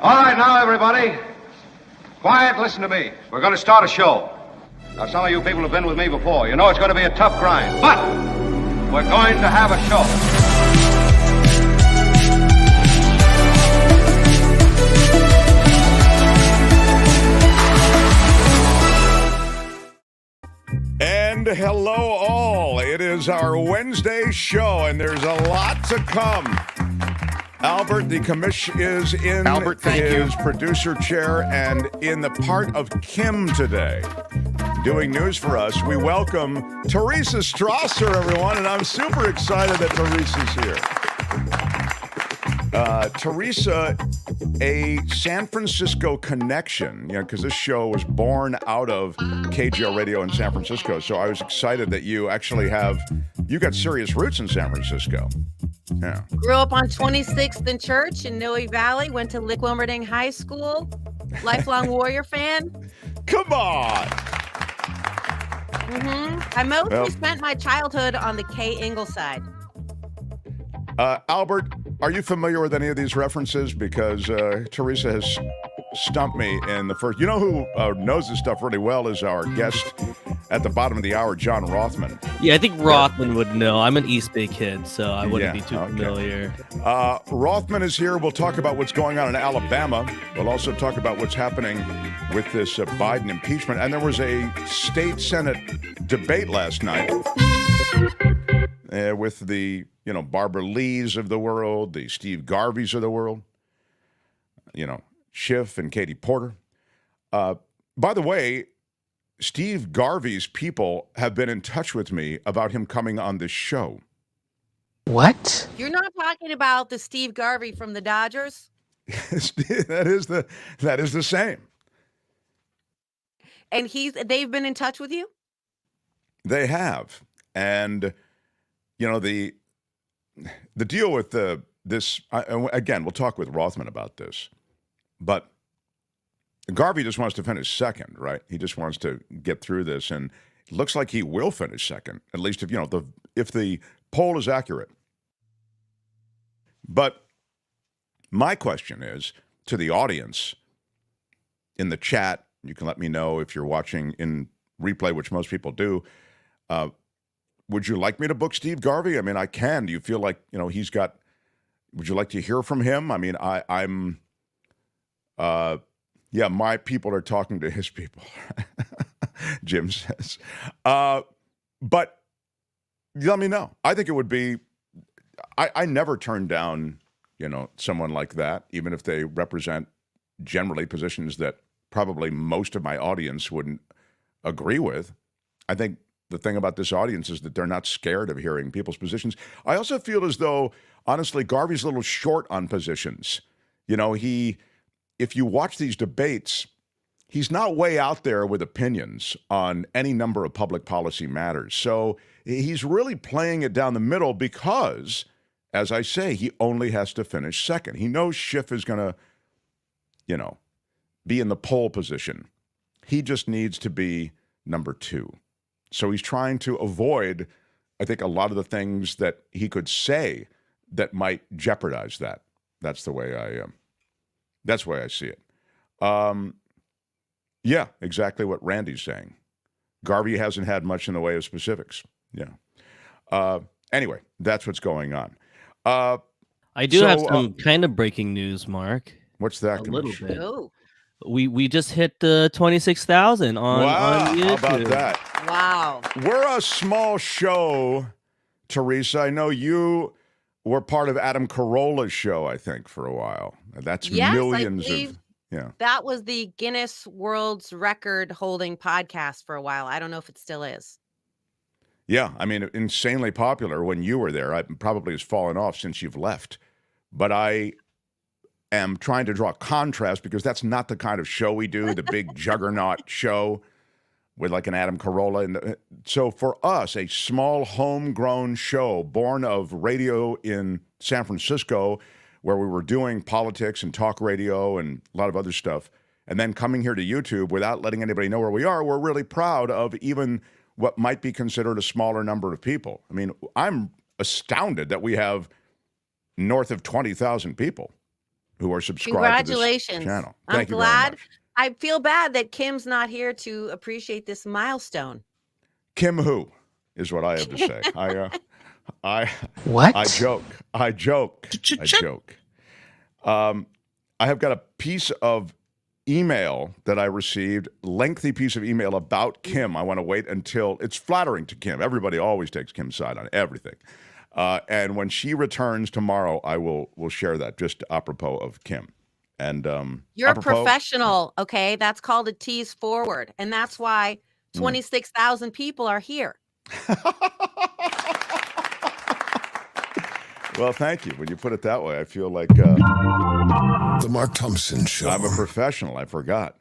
All right, now, everybody. Quiet, listen to me. We're going to start a show. Now, some of you people have been with me before. You know it's going to be a tough grind, but we're going to have a show. And hello, all. It is our Wednesday show, and there's a lot to come. Albert, the commish, is in his producer chair and in the part of Kim today. Doing news for us, we welcome Teresa Strasser, everyone, and I'm super excited that Teresa's here. Teresa, a San Francisco connection, because this show was born out of KGL Radio in San Francisco, so I was excited that you actually you got serious roots in San Francisco. Yeah. Grew up on 26th and Church in Noe Valley, went to Lick Wilmerding High School, lifelong Warrior fan. Come on! I mostly spent my childhood on the Kay Ingleside. Albert, are you familiar with any of these references? Because Teresa has stumped me in the first. You know who knows this stuff really well is our guest at the bottom of the hour, John Rothmann. Yeah, I think Rothmann would know. I'm an East Bay kid, so I wouldn't be too familiar. Rothmann is here. We'll talk about what's going on in Alabama. We'll also talk about what's happening with this Biden impeachment. And there was a state Senate debate last night with the Barbara Lees of the world, the Steve Garveys of the world, Schiff and Katie Porter. By the way, Steve Garvey's people have been in touch with me about him coming on this show. What? You're not talking about the Steve Garvey from the Dodgers? that is the same. And they've been in touch with you? They have. And the deal with this, again, we'll talk with Rothmann about this, but Garvey just wants to finish second, right? He just wants to get through this, and it looks like he will finish second, at least if the poll is accurate. But my question is to the audience in the chat. You can let me know if you're watching in replay, which most people do. Would you like me to book Steve Garvey? I mean, I can. Do you feel like, he's got, would you like to hear from him? I mean, my people are talking to his people, Jim says. But let me know. I think it would be, I never turn down, someone like that, even if they represent generally positions that probably most of my audience wouldn't agree with. I think the thing about this audience is that they're not scared of hearing people's positions. I also feel as though, honestly, Garvey's a little short on positions. If you watch these debates, he's not way out there with opinions on any number of public policy matters. So he's really playing it down the middle because, as I say, he only has to finish second. He knows Schiff is going to, be in the pole position. He just needs to be number two. So he's trying to avoid, I think, a lot of the things that he could say that might jeopardize that. That's the way that's the way I see it. Yeah, exactly what Randy's saying. Garvey hasn't had much in the way of specifics. Yeah. Anyway, that's what's going on. I do have some kind of breaking news, Mark. What's that? A little bit. Oh. We just hit the 26,000 on YouTube. How about that? Wow. We're a small show, Teresa. I know you were part of Adam Carolla's show, I think, for a while. That's millions of. Yeah. That was the Guinness World's Record holding podcast for a while. I don't know if it still is. Yeah, I mean, insanely popular when you were there. It probably has fallen off since you've left. But I am trying to draw a contrast because that's not the kind of show we do, the big juggernaut show with like an Adam Carolla. So for us, a small homegrown show born of radio in San Francisco where we were doing politics and talk radio and a lot of other stuff, and then coming here to YouTube without letting anybody know where we are, we're really proud of even what might be considered a smaller number of people. I mean, I'm astounded that we have north of 20,000 people. who are subscribed to this Congratulations. channel. I'm Thank you very glad. much. I feel bad that Kim's not here to appreciate this milestone. Kim who is what I have to say. What? I joke. I joke. I have got a piece of email that I received, lengthy piece of email about Kim. I want to wait until it's flattering to Kim. Everybody always takes Kim's side on everything. And when she returns tomorrow, I will share that, just apropos of Kim. And You're a professional, okay? That's called a tease forward. And that's why 26,000 people are here. Well, thank you. When you put it that way, I feel like The Mark Thompson Show. I'm a professional. I forgot.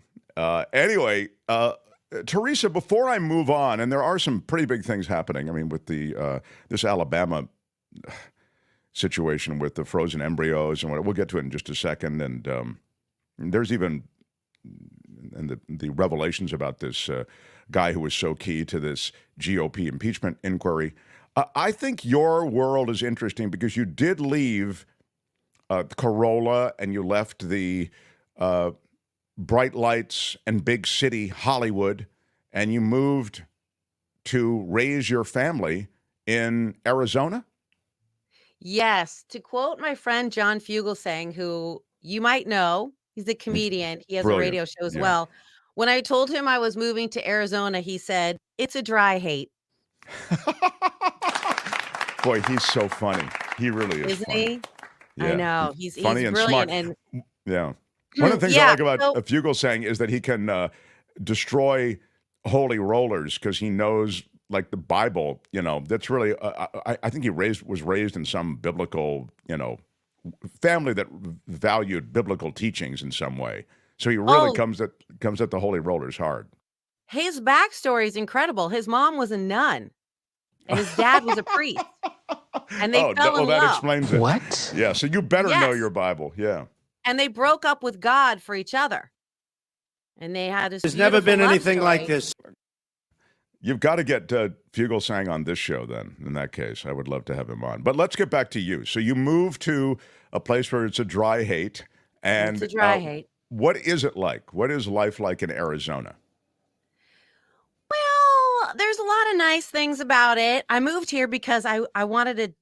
Anyway, Teresa, before I move on, and there are some pretty big things happening. I mean, with the this Alabama situation with the frozen embryos, and we'll get to it in just a second. And there's even the revelations about this guy who was so key to this GOP impeachment inquiry. I think your world is interesting because you did leave Corolla and you left the bright lights and big city Hollywood, and you moved to raise your family in Arizona? Yes. To quote my friend John Fugelsang, who you might know, he's a comedian. He has Brilliant. a radio show as Yeah. well. When I told him I was moving to Arizona, he said, "It's a dry hate." Boy, he's so funny. He really is Isn't funny. he? Yeah. I know. He's funny and brilliant. smart. And Yeah. One of the things I Yeah, like about so- Fugelsang is that he can destroy holy rollers because he knows, like the Bible, that's really, I think he was raised in some biblical, family that valued biblical teachings in some way. So he really Oh. comes at the holy rollers hard. his backstory is incredible. His mom was a nun, and his dad was a priest. And they fell in that love. explains it. What? Yeah, so you better know Yes. your Bible. Yeah. And they broke up with God for each other. And they had this There's never beautiful been love anything like story. this. You've got to get Fugelsang on this show then, in that case. I would love to have him on. But let's get back to you. So you moved to a place where it's a dry hate. And It's a dry hate. What is it like? What is life like in Arizona? Well, there's a lot of nice things about it. I moved here because I wanted a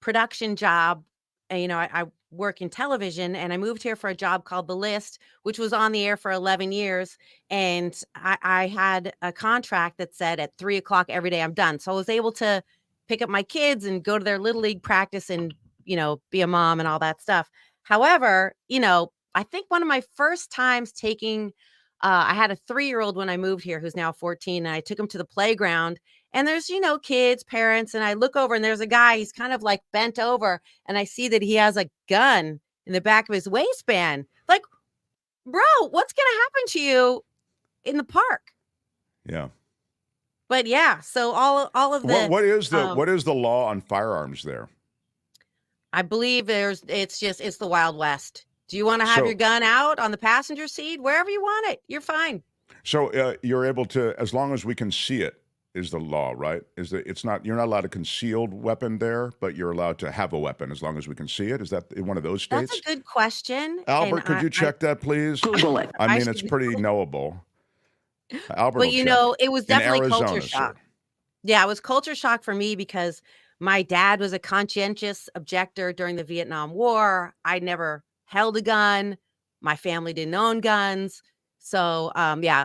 production job. And, I work in television, and I moved here for a job called The List, which was on the air for 11 years. And I had a contract that said at 3:00 every day I'm done. So I was able to pick up my kids and go to their little league practice and, be a mom and all that stuff. However, I think one of my first times taking I had a 3-year-old when I moved here who's now 14, and I took him to the playground, and there's, kids, parents, and I look over and there's a guy, he's kind of like bent over, and I see that he has a gun in the back of his waistband. Like, bro, what's going to happen to you in the park? Yeah. But yeah, so all of the What is the law on firearms there? I believe it's the Wild West. Do you want to have your gun out on the passenger seat? Wherever you want it, you're fine. So you're able to, as long as we can see it, is the law, right? You're not allowed a concealed weapon there, but you're allowed to have a weapon as long as we can see it. Is that in one of those states? That's a good question. Albert, could you check that, please? Google it. I mean, it's pretty knowable. Albert, But will check. it was In definitely Arizona, culture sir. shock. Yeah, it was culture shock for me because my dad was a conscientious objector during the Vietnam War. I never held a gun. My family didn't own guns. So,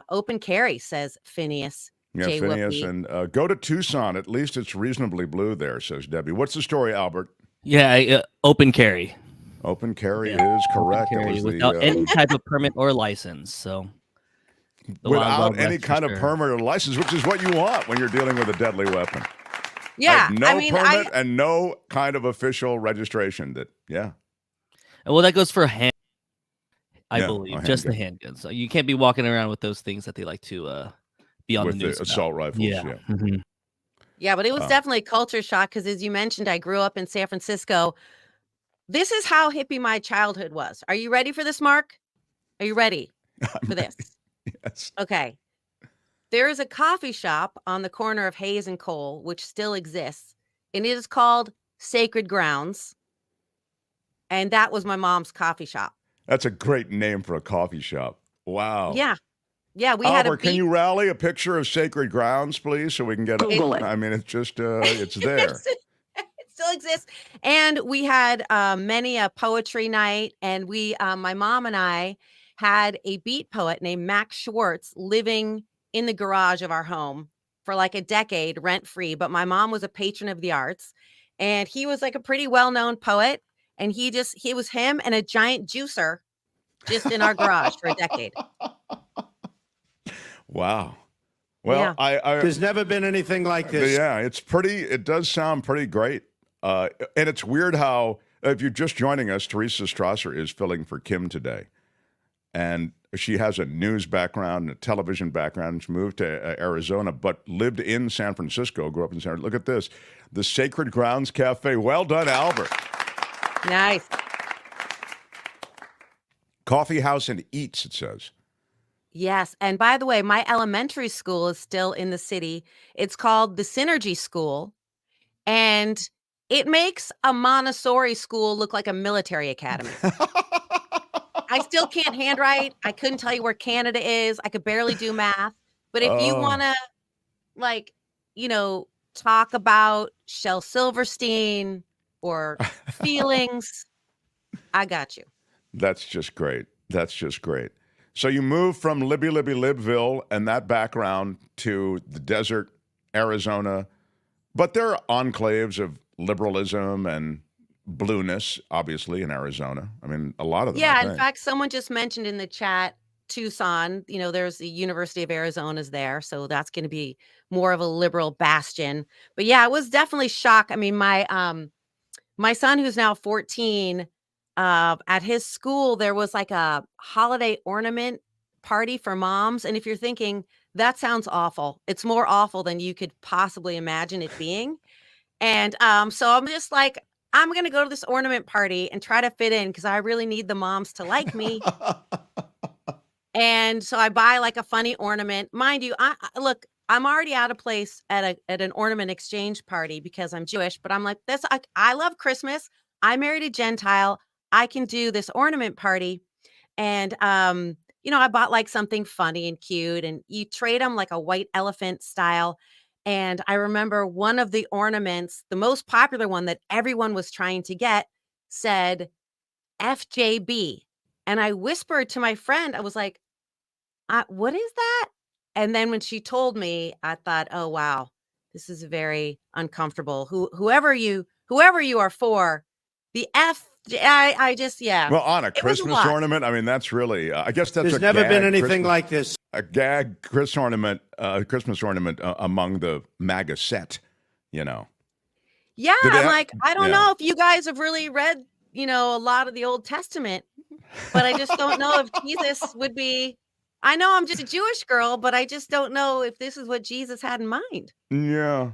open carry, says Phineas. Yeah, J. Phineas, Whoopi. and go to Tucson. At least it's reasonably blue there, says Debbie. What's the story, Albert? Yeah, open carry. Open carry Yeah, is correct. It Carry was without any type of permit or license. So the Wild without Wild any West for kind of sure. permit or license, which is what you want when you're dealing with a deadly weapon. Yeah, Like, no I mean, permit and no kind of official registration. Well, that goes for hand. I Yeah, believe a just the handgun. handguns. So you can't be walking around with those things that they like to be on With the news. the about. assault rifles, yeah. Mhm. Yeah, but it was definitely a culture shock because, as you mentioned, I grew up in San Francisco. This is how hippie my childhood was. Are you ready for this, Mark? Are you ready for this? Yes. Okay. There is a coffee shop on the corner of Hayes and Cole, which still exists, and it is called Sacred Grounds. And that was my mom's coffee shop. That's a great name for a coffee shop. Wow. Yeah. Yeah, we had a Albert, can you rally a picture of Sacred Grounds, please, so we can get Google it? I mean, it's just, it's there. It still exists. And we had many a poetry night, and we, my mom and I had a beat poet named Max Schwartz living in the garage of our home for like a decade, rent free. But my mom was a patron of the arts, and he was like a pretty well known poet. And he was him and a giant juicer just in our garage for a decade. Wow. Well, Yeah. There's never been anything like this. Yeah, it does sound pretty great. And it's weird how, if you're just joining us, Teresa Strasser is filling for Kim today. And she has a news background, a television background. She moved to Arizona, but lived in San Francisco, grew up in San Francisco. Look at this, the Sacred Grounds Cafe. Well done, Albert. Nice. Coffee House and Eats, it says. Yes. And by the way, my elementary school is still in the city. It's called the Synergy School. And it makes a Montessori school look like a military academy. I still can't handwrite. I couldn't tell you where Canada is. I could barely do math. But if you want to, like, talk about Shel Silverstein or feelings, I got you. That's just great. That's just great. So you moved from Libbville and that background to the desert, Arizona, but there are enclaves of liberalism and blueness, obviously, in Arizona. I mean, a lot of them. Yeah, in fact, someone just mentioned in the chat, Tucson, there's the University of Arizona's there, so that's going to be more of a liberal bastion. But yeah, it was definitely shock. I mean, my son, who's now 14, at his school, there was like a holiday ornament party for moms. And if you're thinking that sounds awful, it's more awful than you could possibly imagine it being. And so I'm just like, I'm going to go to this ornament party and try to fit in because I really need the moms to like me. And so I buy like a funny ornament. Mind you, look, I'm already out of place at an ornament exchange party because I'm Jewish, but I'm like, I love Christmas. I married a Gentile. I can do this ornament party. And, I bought like something funny and cute, and you trade them like a white elephant style. And I remember one of the ornaments, the most popular one that everyone was trying to get, said FJB. And I whispered to my friend, I was like, what is that? And then when she told me, I thought, oh, wow, this is very uncomfortable. Whoever you are for, the F, I just, yeah. Well, on a Christmas ornament, I mean, that's really, I guess that's There's never been anything like this. A gag Christmas ornament among the MAGA set, Yeah, I'm like, I don't know if you guys have really read, a lot of the Old Testament, but I just don't know if Jesus would be. I know I'm just a Jewish girl, but I just don't know if this is what Jesus had in mind. Yeah.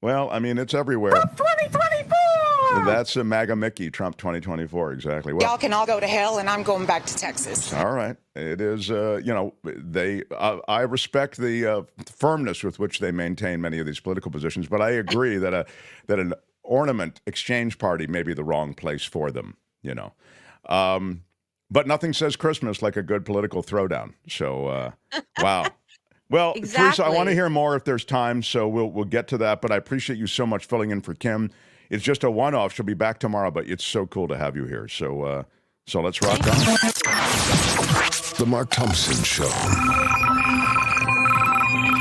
Well, I mean, it's everywhere. Trump 2024! That's a MAGA Mickey, Trump 2024, exactly. Well, y'all can all go to hell, and I'm going back to Texas. All right. It is, I respect the firmness with which they maintain many of these political positions, but I agree that an ornament exchange party may be the wrong place for them, But nothing says Christmas like a good political throwdown. So, wow. Well, Exactly. Teresa, I want to hear more if there's time, so we'll get to that. But I appreciate you so much filling in for Kim. It's just a one-off. She'll be back tomorrow, but it's so cool to have you here. So let's rock on. The Mark Thompson Show.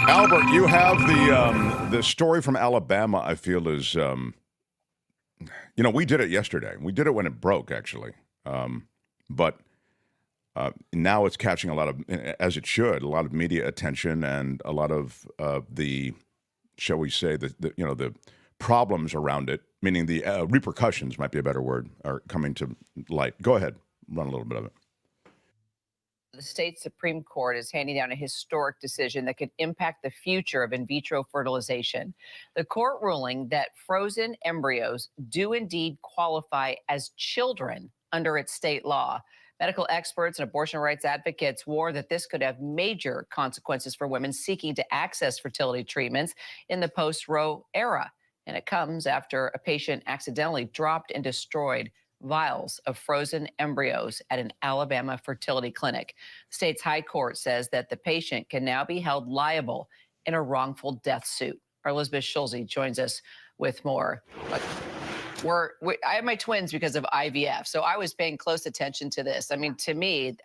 Albert, you have the story from Alabama. I feel is, we did it yesterday. We did it when it broke, actually. But now it's catching a lot of, as it should, a lot of media attention and a lot of the, shall we say, the problems around it, meaning the repercussions might be a better word, are coming to light. Go ahead, run a little bit of it. The state Supreme Court is handing down a historic decision that could impact the future of in vitro fertilization. The court ruling that frozen embryos do indeed qualify as children under its state law. Medical experts and abortion rights advocates warn that this could have major consequences for women seeking to access fertility treatments in the post-Roe era. And it comes after a patient accidentally dropped and destroyed vials of frozen embryos at an Alabama fertility clinic. The state's high court says that the patient can now be held liable in a wrongful death suit. Our Elizabeth Schulze joins us with more. I have my twins because of IVF, so I was paying close attention to this. I mean, to me,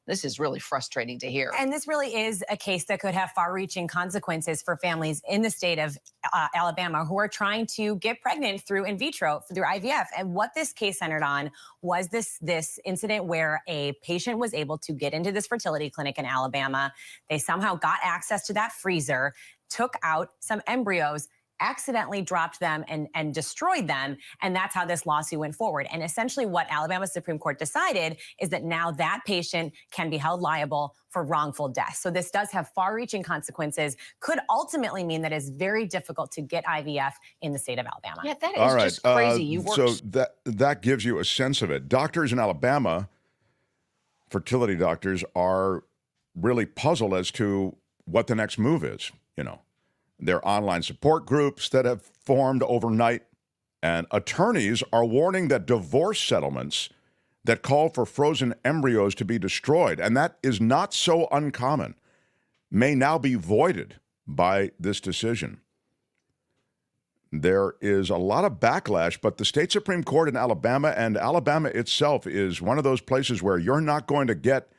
this is really frustrating to hear. And this really is a case that could have far-reaching consequences for families in the state of Alabama who are trying to get pregnant through in vitro, through IVF. And what this case centered on was this incident where a patient was able to get into this fertility clinic in Alabama. They somehow got access to that freezer, took out some embryos, accidentally dropped them and destroyed them. And that's how this lawsuit went forward. And essentially what Alabama Supreme Court decided is that now that patient can be held liable for wrongful death. So this does have far-reaching consequences, could ultimately mean that it's very difficult to get IVF in the state of Alabama. Yeah, that is just crazy. So that gives you a sense of it. Doctors in Alabama, fertility doctors, are really puzzled as to what the next move is, you know. There are online support groups that have formed overnight, and attorneys are warning that divorce settlements that call for frozen embryos to be destroyed, and that is not so uncommon, may now be voided by this decision. There is a lot of backlash, but the state Supreme Court in Alabama, and Alabama itself, is one of those places where you're not going to get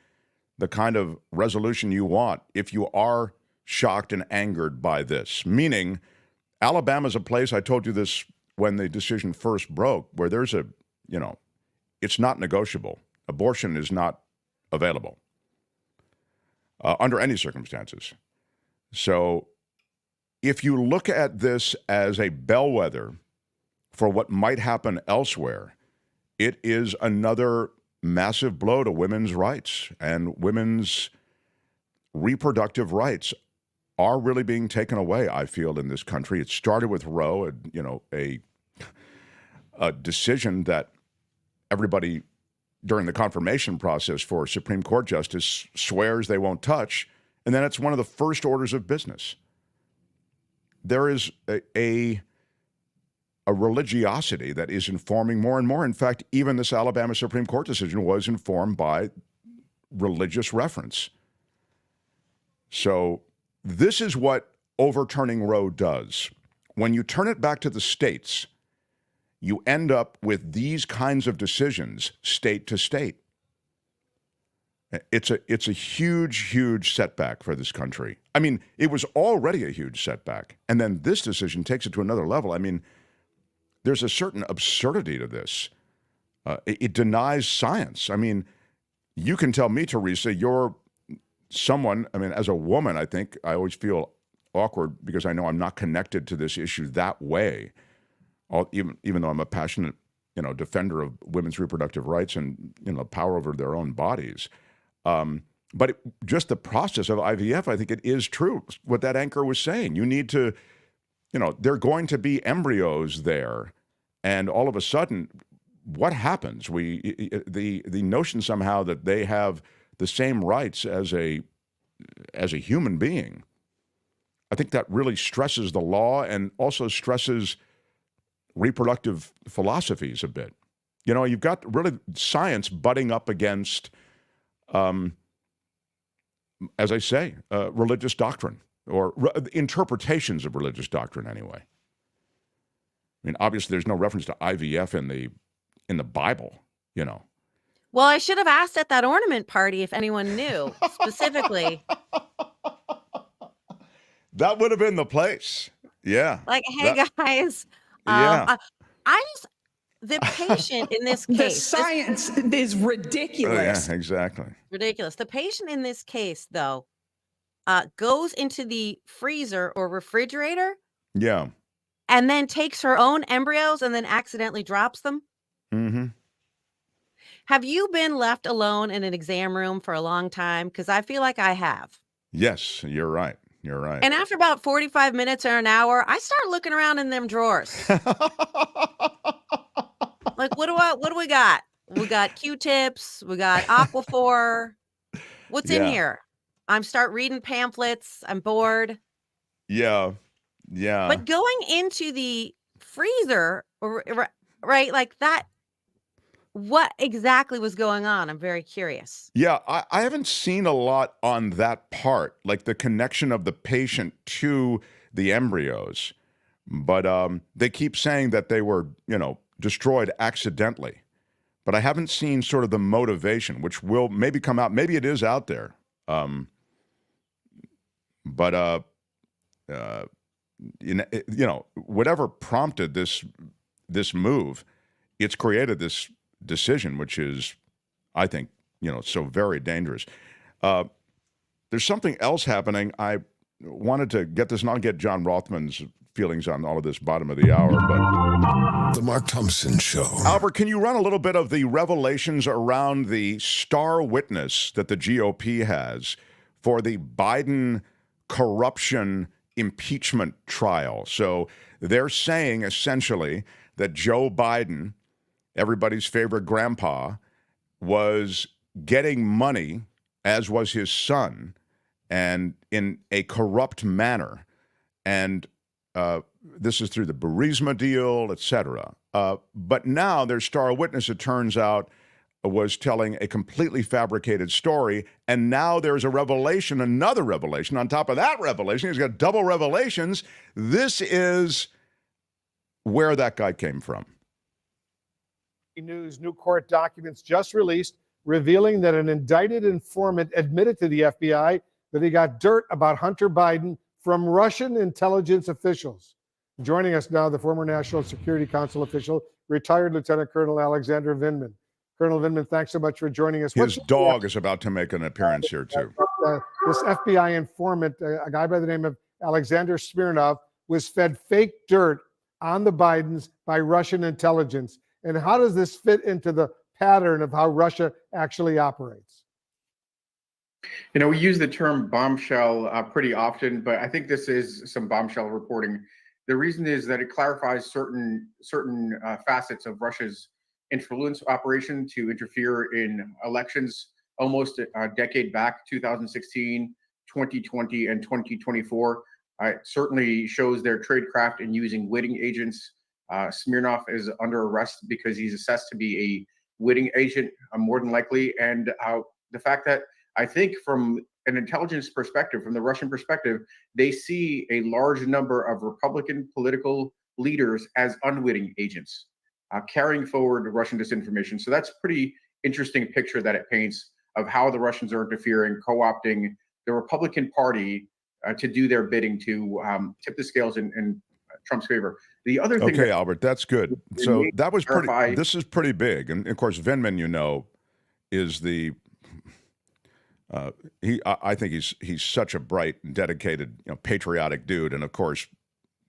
the kind of resolution you want if you are shocked and angered by this. Meaning, Alabama's a place, I told you this when the decision first broke, where there's it's not negotiable. Abortion is not available under any circumstances. So if you look at this as a bellwether for what might happen elsewhere, it is another massive blow to women's rights, and women's reproductive rights are really being taken away, I feel, in this country. It started with Roe, a decision that everybody during the confirmation process for Supreme Court justice swears they won't touch, and then it's one of the first orders of business. There is a religiosity that is informing more and more. In fact, even this Alabama Supreme Court decision was informed by religious reference. So this is what overturning Roe does. When you turn it back to the states, you end up with these kinds of decisions state to state. It's a huge, huge setback for this country. I mean, it was already a huge setback, and then this decision takes it to another level. I mean, there's a certain absurdity to this. It denies science. I mean, you can tell me, Teresa, you're someone, I mean, as a woman, I think I always feel awkward because I know I'm not connected to this issue that way, even though I'm a passionate, defender of women's reproductive rights and, power over their own bodies. But just the process of IVF, I think it is true what that anchor was saying. You need to, there are going to be embryos there, and all of a sudden, what happens? The notion somehow that they have the same rights as a human being, I think that really stresses the law and also stresses reproductive philosophies a bit. You've got really science butting up against, as I say, religious doctrine or interpretations of religious doctrine anyway. I mean, obviously there's no reference to IVF in the Bible, Well, I should have asked at that ornament party if anyone knew specifically. That would have been the place. Yeah. Like, hey, guys. Yeah. The patient in this case. The science is ridiculous. Yeah, exactly. Ridiculous. The patient in this case, though, goes into the freezer or refrigerator. Yeah. And then takes her own embryos and then accidentally drops them. Mm-hmm. Have you been left alone in an exam room for a long time? Because I feel like I have. Yes, you're right. You're right. And after about 45 minutes or an hour, I start looking around in them drawers. Like, what do we got? We got Q-tips. We got Aquaphor. What's in here? I'm start reading pamphlets. I'm bored. Yeah. Yeah. But going into the freezer, right, like that, what exactly was going on? I'm very curious. Yeah, I haven't seen a lot on that part, like the connection of the patient to the embryos. But they keep saying that they were, destroyed accidentally. But I haven't seen sort of the motivation, which will maybe come out. Maybe it is out there. Whatever prompted this move, it's created this decision, which is, I think, so very dangerous. There's something else happening. I wanted to get this, and I'll get John Rothmann's feelings on all of this bottom of the hour. But The Mark Thompson Show. Albert, can you run a little bit of the revelations around the star witness that the GOP has for the Biden corruption impeachment trial? So they're saying essentially that Joe Biden, everybody's favorite grandpa, was getting money, as was his son, and in a corrupt manner. And this is through the Burisma deal, et cetera. But now their star witness, it turns out, was telling a completely fabricated story. And now there's a revelation, another revelation. On top of that revelation, he's got double revelations. This is where that guy came from. News, new court documents just released revealing that an indicted informant admitted to the FBI that he got dirt about Hunter Biden from Russian intelligence officials. Joining us now, the former National Security Council official, retired Lieutenant Colonel Alexander Vindman. Colonel Vindman, thanks so much for joining us. His dog is about to make an appearance here, too. This FBI informant, a guy by the name of Alexander Smirnov, was fed fake dirt on the Bidens by Russian intelligence. And how does this fit into the pattern of how Russia actually operates? We use the term bombshell pretty often, but I think this is some bombshell reporting. The reason is that it clarifies certain facets of Russia's influence operation to interfere in elections almost a decade back, 2016, 2020, and 2024. It certainly shows their tradecraft in using witting agents. Smirnov is under arrest because he's assessed to be a witting agent, more than likely. And the fact that I think from an intelligence perspective, from the Russian perspective, they see a large number of Republican political leaders as unwitting agents, carrying forward Russian disinformation. So that's a pretty interesting picture that it paints of how the Russians are interfering, co-opting the Republican Party to do their bidding, to tip the scales in Trump's favor. The other thing. Okay, Albert, that's good. So that was pretty. This is pretty big, and of course, Vindman, is the. I think he's such a bright and dedicated, patriotic dude, and of course,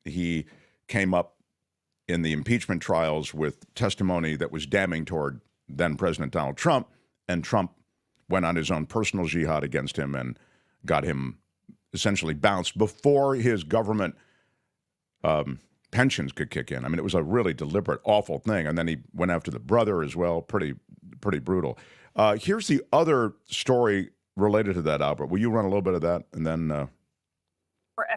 he came up in the impeachment trials with testimony that was damning toward then President Donald Trump, and Trump went on his own personal jihad against him and got him essentially bounced before his government pensions could kick in. I mean, it was a really deliberate, awful thing. And then he went after the brother as well. Pretty brutal. Here's the other story related to that, Albert. Will you run a little bit of that? And then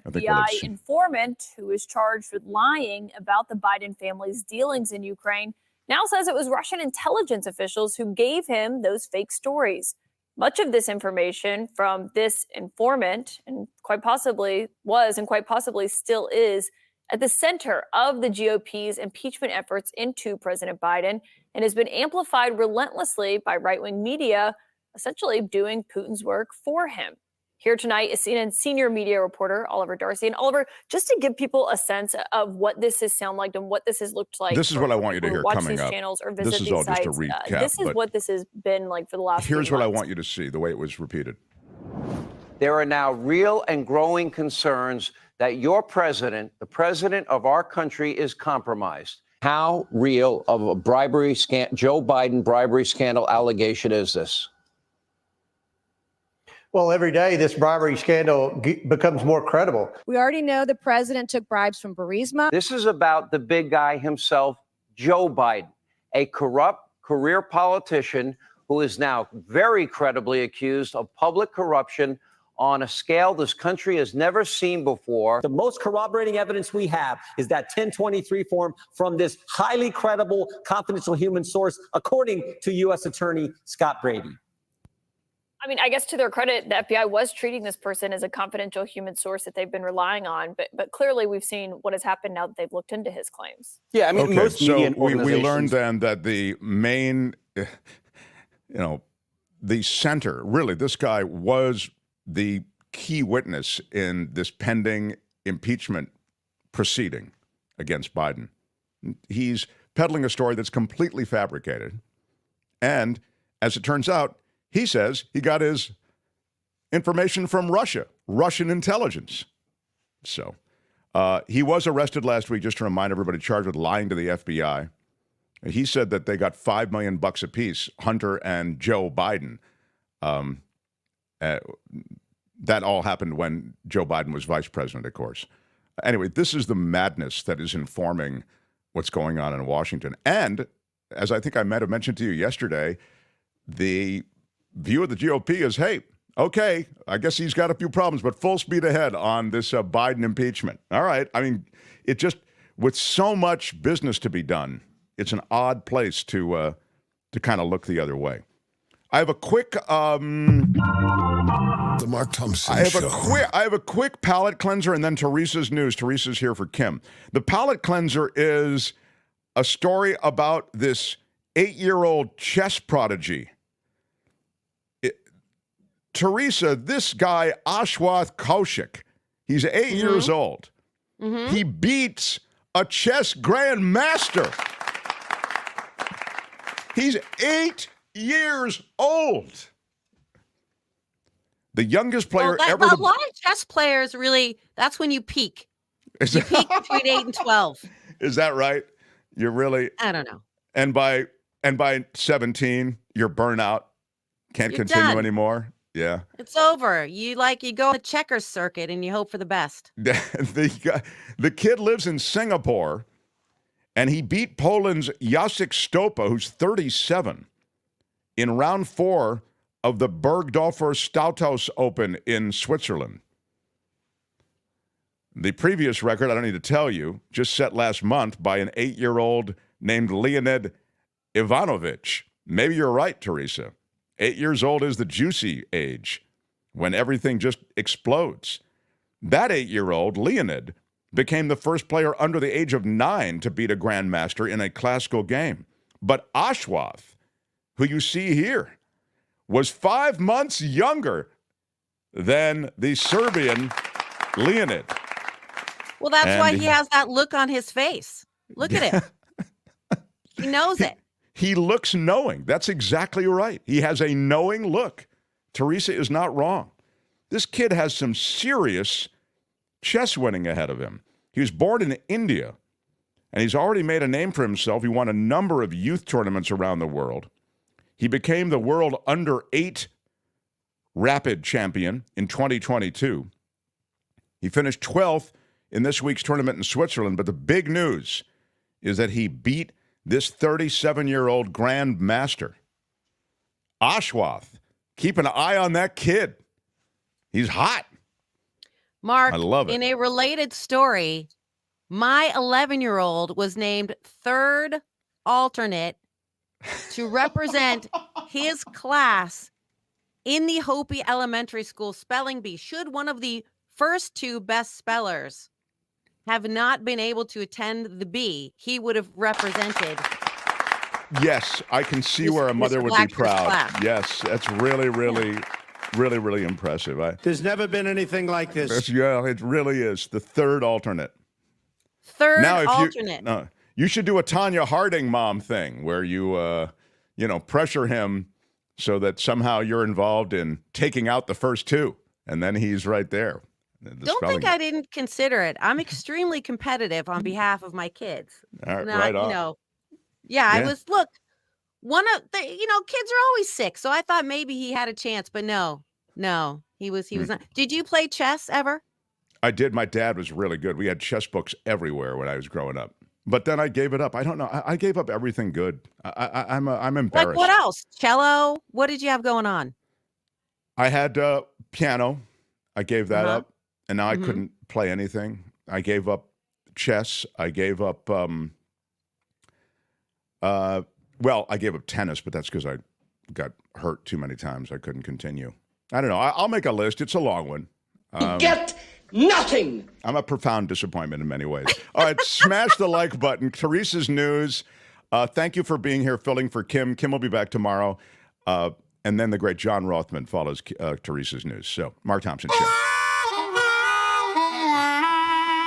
FBI informant who is charged with lying about the Biden family's dealings in Ukraine now says it was Russian intelligence officials who gave him those fake stories. Much of this information from this informant, and quite possibly was and quite possibly still is, at the center of the GOP's impeachment efforts into President Biden, and has been amplified relentlessly by right-wing media, essentially doing Putin's work for him. Here tonight is CNN senior media reporter Oliver Darcy. And Oliver, just to give people a sense of what this has sounded like and what this has looked like. This is what I want you to hear coming up. Channels or visit this is these all sites. just a recap. This is what this has been like for the last few months. Here's what I want you to see, the way it was repeated. There are now real and growing concerns that your president, the president of our country, is compromised. How real of a bribery Joe Biden bribery scandal allegation is this? Well, every day this bribery scandal becomes more credible. We already know the president took bribes from Burisma. This is about the big guy himself, Joe Biden, a corrupt career politician who is now very credibly accused of public corruption on a scale this country has never seen before. The most corroborating evidence we have is that 1023 form from this highly credible, confidential human source, according to U.S. Attorney Scott Brady. I mean, I guess to their credit, the FBI was treating this person as a confidential human source that they've been relying on. But clearly, we've seen what has happened now that they've looked into his claims. Yeah, I mean, Okay, most media so we learned then that the main, the center, really, this guy was the key witness in this pending impeachment proceeding against Biden. He's peddling a story that's completely fabricated. And as it turns out, he says he got his information from Russia, Russian intelligence. So he was arrested last week, just to remind everybody, charged with lying to the FBI. He said that they got $5 million apiece, Hunter and Joe Biden. That all happened when Joe Biden was vice president, of course. Anyway, this is the madness that is informing what's going on in Washington. And as I think I might have mentioned to you yesterday, the view of the GOP is, hey, okay, I guess he's got a few problems, but full speed ahead on this Biden impeachment. All right. I mean, it just, with so much business to be done, it's an odd place to kind of look the other way. I have a quick The Mark Thompson Show. I have a quick palate cleanser and then Teresa's news. Teresa's here for Kim. The palate cleanser is a story about this 8-year-old chess prodigy. Teresa, this guy, Ashwath Kaushik, he's 8 years old. He beats a chess grandmaster. He's 8 years old. The youngest player ever. A lot of chess players really, that's when you peak. You peak between 8 and 12. Is that right? You're really. I don't know. And by 17, you're burnout. Can't continue done. anymore. Yeah. It's over. You go on the checkers circuit and you hope for the best. The kid lives in Singapore, and he beat Poland's Jacek Stopa, who's 37, in round 4 of the Bergdorfer Stauhaus Open in Switzerland. The previous record, I don't need to tell you, just set last month by an 8-year-old named Leonid Ivanovic. Maybe you're right, Teresa. 8 years old is the juicy age when everything just explodes. That 8-year-old, Leonid, became the first player under the age of 9 to beat a grandmaster in a classical game. But Ashwath, who you see here, was 5 months younger than the Serbian Leonid. Well, that's why he has that look on his face. Look at it. He knows it. He looks knowing. That's exactly right. He has a knowing look. Teresa is not wrong. This kid has some serious chess winning ahead of him. He was born in India, and he's already made a name for himself. He won a number of youth tournaments around the world. He became the world under-8 rapid champion in 2022. He finished 12th in this week's tournament in Switzerland, but the big news is that he beat this 37-year-old grandmaster. Ashwath, keep an eye on that kid. He's hot. Mark, I love it. In a related story, my 11-year-old was named third alternate to represent his class in the Hopi Elementary School spelling bee. Should one of the first 2 best spellers have not been able to attend the bee, he would have represented. Yes, I can see where a mother would be proud. Yes, that's really, really, really, really impressive. There's never been anything like this. Yeah, it really is. The third alternate. Third alternate. You should do a Tanya Harding mom thing where you, pressure him so that somehow you're involved in taking out the first 2, and then he's right there. Don't think I didn't consider it. I'm extremely competitive on behalf of my kids. All right, right on. I was, look, one of the, kids are always sick. So I thought maybe he had a chance, but no, he was not. Did you play chess ever? I did. My dad was really good. We had chess books everywhere when I was growing up. But then I gave it up. I don't know. I gave up everything good. I'm embarrassed. Like what else? Cello? What did you have going on? I had piano, I gave that up, and now I Mhm. couldn't play anything. I gave up chess. I gave up. Well, I gave up tennis, but that's because I got hurt too many times. I couldn't continue. I don't know. I'll make a list. It's a long one. Get nothing. I'm a profound disappointment in many ways. All right, smash the like button. Teresa's news. Thank you for being here, filling for Kim. Kim will be back tomorrow. And then the great John Rothmann follows Teresa's news. So, Mark Thompson Show.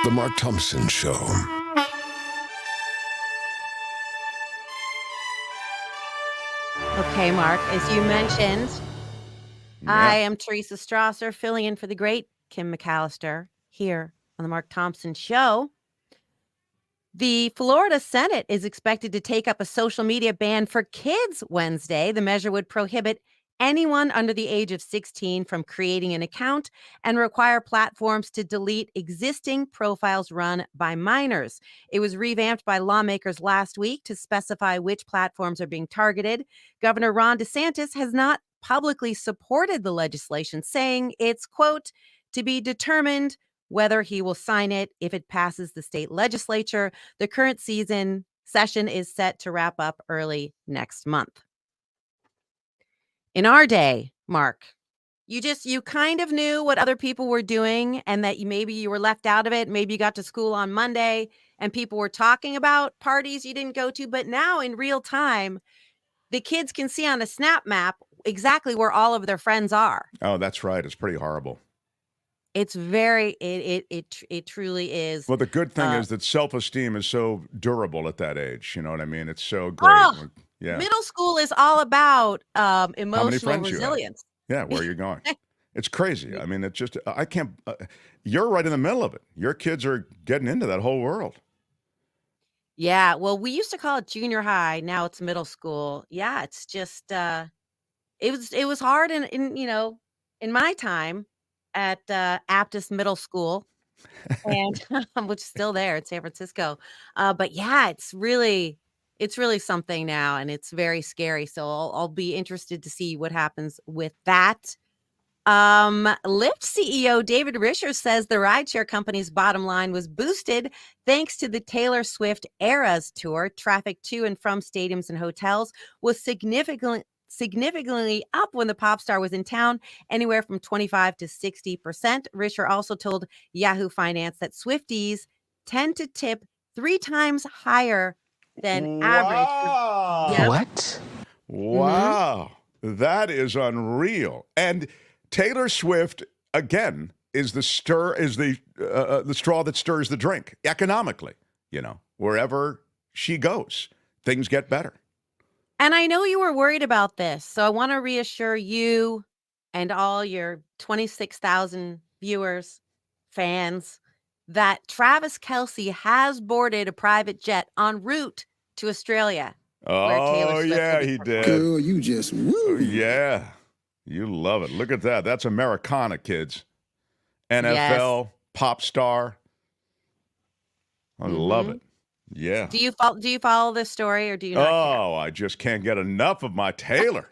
The Mark Thompson Show. Okay, Mark, as you mentioned, I am Teresa Strasser, filling in for the great Kim McAllister here on the Mark Thompson Show. The Florida Senate is expected to take up a social media ban for kids Wednesday. The measure would prohibit anyone under the age of 16 from creating an account and require platforms to delete existing profiles run by minors. It was revamped by lawmakers last week to specify which platforms are being targeted. Governor Ron DeSantis has not publicly supported the legislation, saying it's, quote, to be determined whether he will sign it if it passes the state legislature. The current session is set to wrap up early next month. In our day, Mark, you kind of knew what other people were doing and that maybe you were left out of it. Maybe you got to school on Monday and people were talking about parties you didn't go to. But now in real time, the kids can see on a snap map exactly where all of their friends are. Oh, that's right. It's pretty horrible. It's it truly is. Well, the good thing is that self-esteem is so durable at that age. You know what I mean? It's so great. Oh, yeah. Middle school is all about emotional friends you have. resilience. Yeah, where are you going? It's crazy. I mean, it's just, I can't, you're right in the middle of it. Your kids are getting into that whole world. Yeah, well, we used to call it junior high. Now it's middle school. Yeah, it's just, it was hard in my time at Aptis Middle School, and which is still there in San Francisco. But yeah, it's really something now, and it's very scary. So I'll be interested to see what happens with that. Lyft CEO David Risher says the rideshare company's bottom line was boosted thanks to the Taylor Swift Eras tour. Traffic to and from stadiums and hotels was significantly up when the pop star was in town, anywhere from 25 to 60%. Risher also told Yahoo Finance that Swifties tend to tip 3 times higher than average. Yep. What? Wow. That is unreal. And Taylor Swift, again, is the straw that stirs the drink economically. Wherever she goes, things get better. And I know you were worried about this, so I want to reassure you and all your 26,000 viewers, fans, that Travis Kelce has boarded a private jet en route to Australia. Oh, yeah, he did. Girl, you just woo. Yeah. You love it. Look at that. That's Americana, kids. NFL, pop star. I love it. Yeah. Do you follow this story, or do you not care? I just can't get enough of my Taylor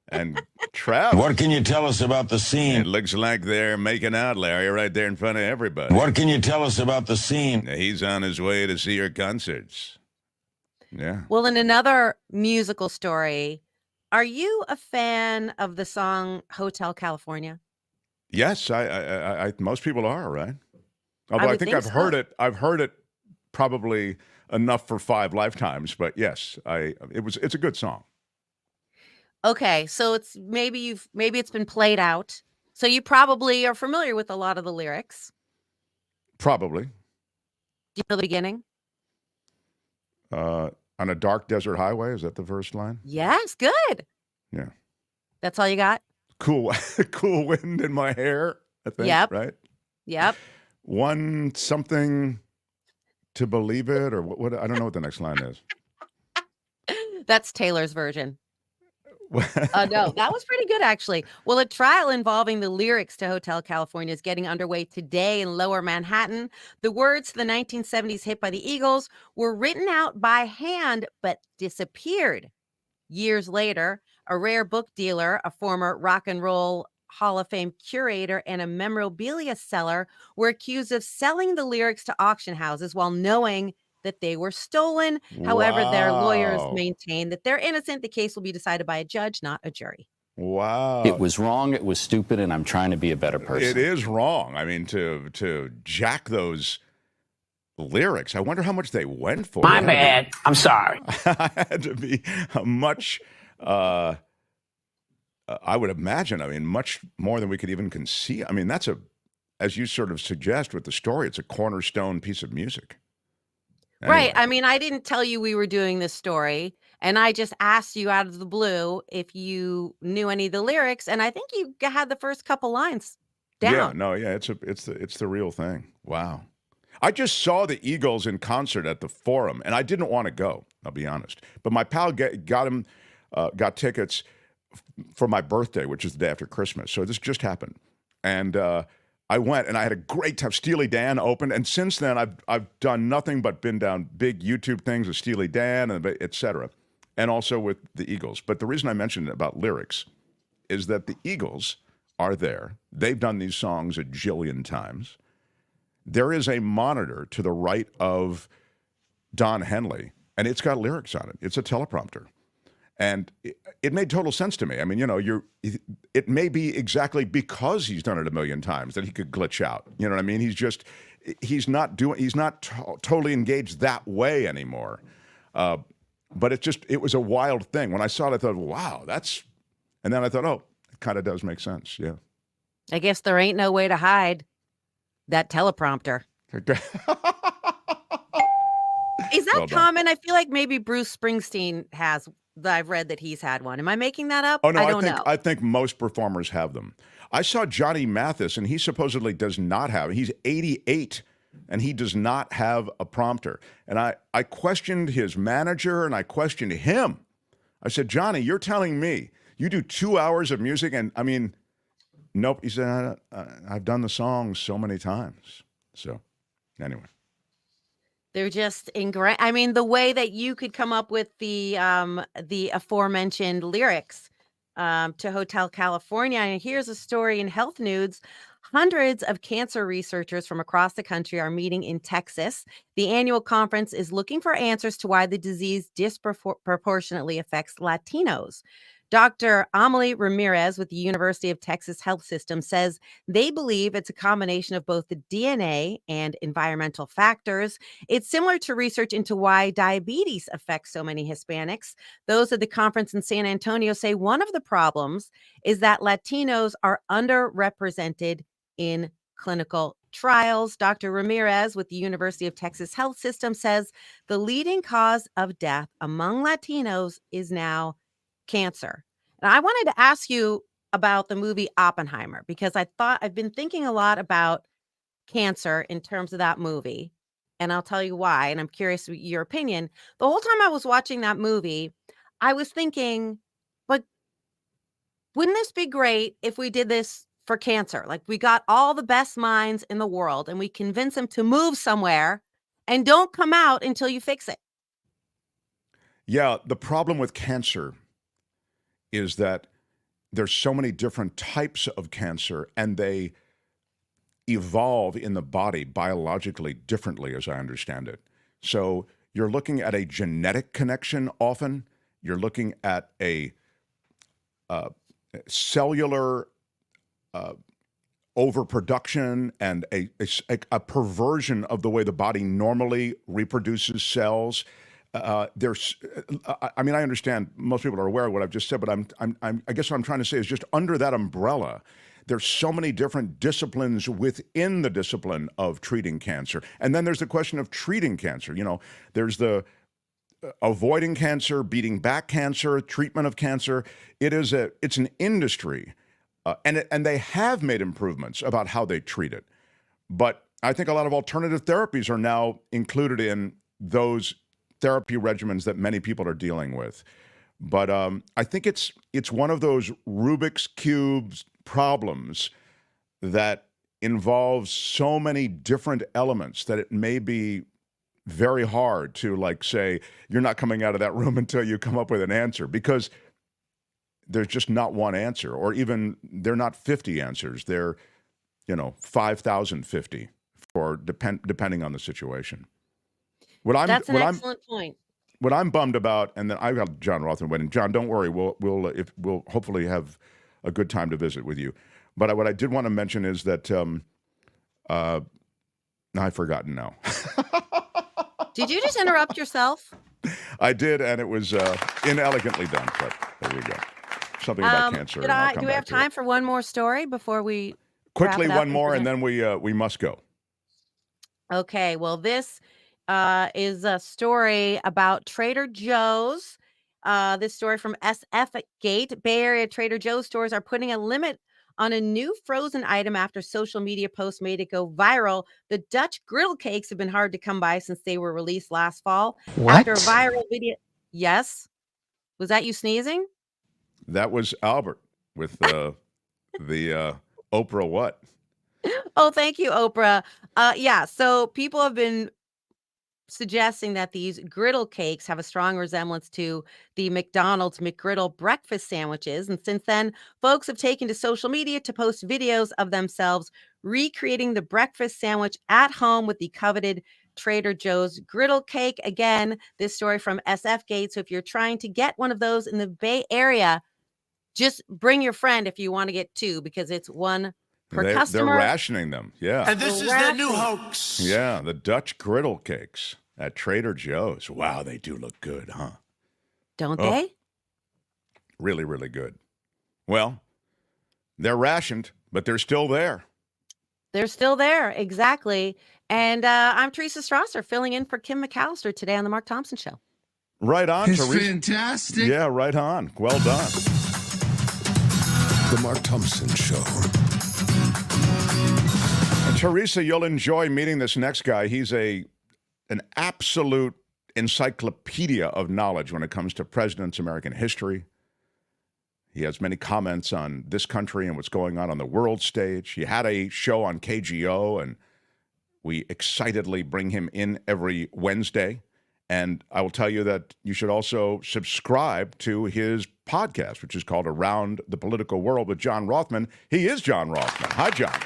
and Travis. What can you tell us about the scene? It looks like they're making out, Larry, right there in front of everybody. What can you tell us about the scene? He's on his way to see her concerts. Yeah. Well, in another musical story, are you a fan of the song Hotel California? Yes, I most people are, right? Although I think I've heard it. I've heard it probably enough for 5 lifetimes, but yes, it's a good song. Okay, so it's maybe it's been played out. So you probably are familiar with a lot of the lyrics. Probably. Do you know the beginning? On a dark desert highway, is that the first line? Yes, good. Yeah. That's all you got? Cool wind in my hair, I think, Yep. right? Yep. One something to believe it, or what? I don't know what the next line is. That's Taylor's version. No, that was pretty good, actually. Well, a trial involving the lyrics to Hotel California is getting underway today in Lower Manhattan. The words to the 1970s hit by the Eagles were written out by hand, but disappeared. Years later, a rare book dealer, a former rock and roll Hall of Fame curator and a memorabilia seller were accused of selling the lyrics to auction houses while knowing that they were stolen. However, their lawyers Wow. maintain that they're innocent. The case will be decided by a judge, not a jury. Wow. It was wrong. It was stupid, and I'm trying to be a better person. It is wrong. I mean, to jack those lyrics, I wonder how much they went for. My bad. I'm sorry. Had to be a much, I would imagine, I mean, much more than we could even conceive. I mean, that's as you sort of suggest with the story, it's a cornerstone piece of music. Anyway. Right. I mean, I didn't tell you we were doing this story, and I just asked you out of the blue if you knew any of the lyrics, and I think you had the first couple lines down. Yeah, no, yeah, it's the real thing. Wow. I just saw the Eagles in concert at the Forum, and I didn't want to go, I'll be honest. But my pal got tickets for my birthday, which is the day after Christmas. So this just happened. And I went, and I had a great time. Steely Dan opened, and since then, I've done nothing but been down big YouTube things with Steely Dan, and et cetera, and also with the Eagles. But the reason I mentioned about lyrics is that the Eagles are there. They've done these songs a jillion times. There is a monitor to the right of Don Henley, and it's got lyrics on it. It's a teleprompter. And it made total sense to me. I mean, it may be exactly because he's done it a million times that he could glitch out. You know what I mean? He's not totally engaged that way anymore. But it was a wild thing. When I saw it, I thought, wow, and then I thought, oh, it kind of does make sense. Yeah. I guess there ain't no way to hide that teleprompter. Is that Well done. common? I feel like maybe Bruce Springsteen has. I've read that he's had one. Am I making that up? Oh, no, I don't know. I think most performers have them. I saw Johnny Mathis, and he supposedly does not have it. He's 88, and he does not have a prompter. And I questioned his manager, and I questioned him. I said, Johnny, you're telling me you do 2 hours of music, and I mean, nope. He said, I've done the songs so many times. So, anyway. They're just ingrained. I mean, the way that you could come up with the aforementioned lyrics to Hotel California. And here's a story in Health News. Hundreds of cancer researchers from across the country are meeting in Texas. The annual conference is looking for answers to why the disease disproportionately affects Latinos. Dr. Amelie Ramirez with the University of Texas Health System says they believe it's a combination of both the DNA and environmental factors. It's similar to research into why diabetes affects so many Hispanics. Those at the conference in San Antonio say one of the problems is that Latinos are underrepresented in clinical trials. Dr. Ramirez with the University of Texas Health System says the leading cause of death among Latinos is now cancer. And I wanted to ask you about the movie Oppenheimer, because I've been thinking a lot about cancer in terms of that movie. And I'll tell you why. And I'm curious your opinion. The whole time I was watching that movie, I was thinking, but wouldn't this be great if we did this for cancer? Like, we got all the best minds in the world and we convince them to move somewhere and don't come out until you fix it. Yeah, the problem with cancer is that there's so many different types of cancer, and they evolve in the body biologically differently, as I understand it. So you're looking at a genetic connection often. You're looking at a cellular overproduction and a perversion of the way the body normally reproduces cells. I mean, I understand most people are aware of what I've just said, but I guess what I'm trying to say is just under that umbrella, there's so many different disciplines within the discipline of treating cancer. And then there's the question of treating cancer. You know, there's the avoiding cancer, beating back cancer, treatment of cancer. It's an industry, and they have made improvements about how they treat it. But I think a lot of alternative therapies are now included in those therapy regimens that many people are dealing with. But I think it's one of those Rubik's Cubes problems that involves so many different elements that it may be very hard to, like, say, you're not coming out of that room until you come up with an answer, because there's just not one answer, or even they're not 50 answers. They're, 5,050 for depending on the situation. That's an excellent point. What I'm bummed about, and then I've got John Rothmann waiting. John, don't worry. We'll hopefully have a good time to visit with you. But what I did want to mention is that I've forgotten now. Did you just interrupt yourself? I did, and it was inelegantly done. But there you go. Something about cancer. Do we have time for one more story before we quickly wrap it one up more, and then we must go. Okay. Well, this is a story about Trader Joe's. This story from SF Gate. Bay Area Trader Joe's stores are putting a limit on a new frozen item after social media posts made it go viral. The Dutch griddle cakes have been hard to come by since they were released last fall. What? After a viral video. Yes. Was that you sneezing? That was Albert with the Oprah what? Oh, thank you, Oprah. Yeah, so people have been suggesting that these griddle cakes have a strong resemblance to the McDonald's McGriddle breakfast sandwiches. And since then, folks have taken to social media to post videos of themselves recreating the breakfast sandwich at home with the coveted Trader Joe's griddle cake. Again, this story from SF Gate. So if you're trying to get one of those in the Bay Area, just bring your friend if you want to get two, because it's one per customer. They're rationing them. Yeah. And this is their new hoax. Yeah, the Dutch griddle cakes at Trader Joe's. Wow, they do look good, huh? Don't they? Really, really good. Well, they're rationed, but they're still there. They're still there. Exactly. And I'm Teresa Strasser, filling in for Kim McAllister today on the Mark Thompson Show. Right on, It's Teresa. fantastic. Yeah, right on. Well done. The Mark Thompson Show. And Teresa, you'll enjoy meeting this next guy. He's an absolute encyclopedia of knowledge when it comes to presidents, American history. He has many comments on this country and what's going on the world stage. He had a show on KGO, and we excitedly bring him in every Wednesday. And I will tell you that you should also subscribe to his podcast, which is called Around the Political World with John Rothmann. He is John Rothmann. Hi, John.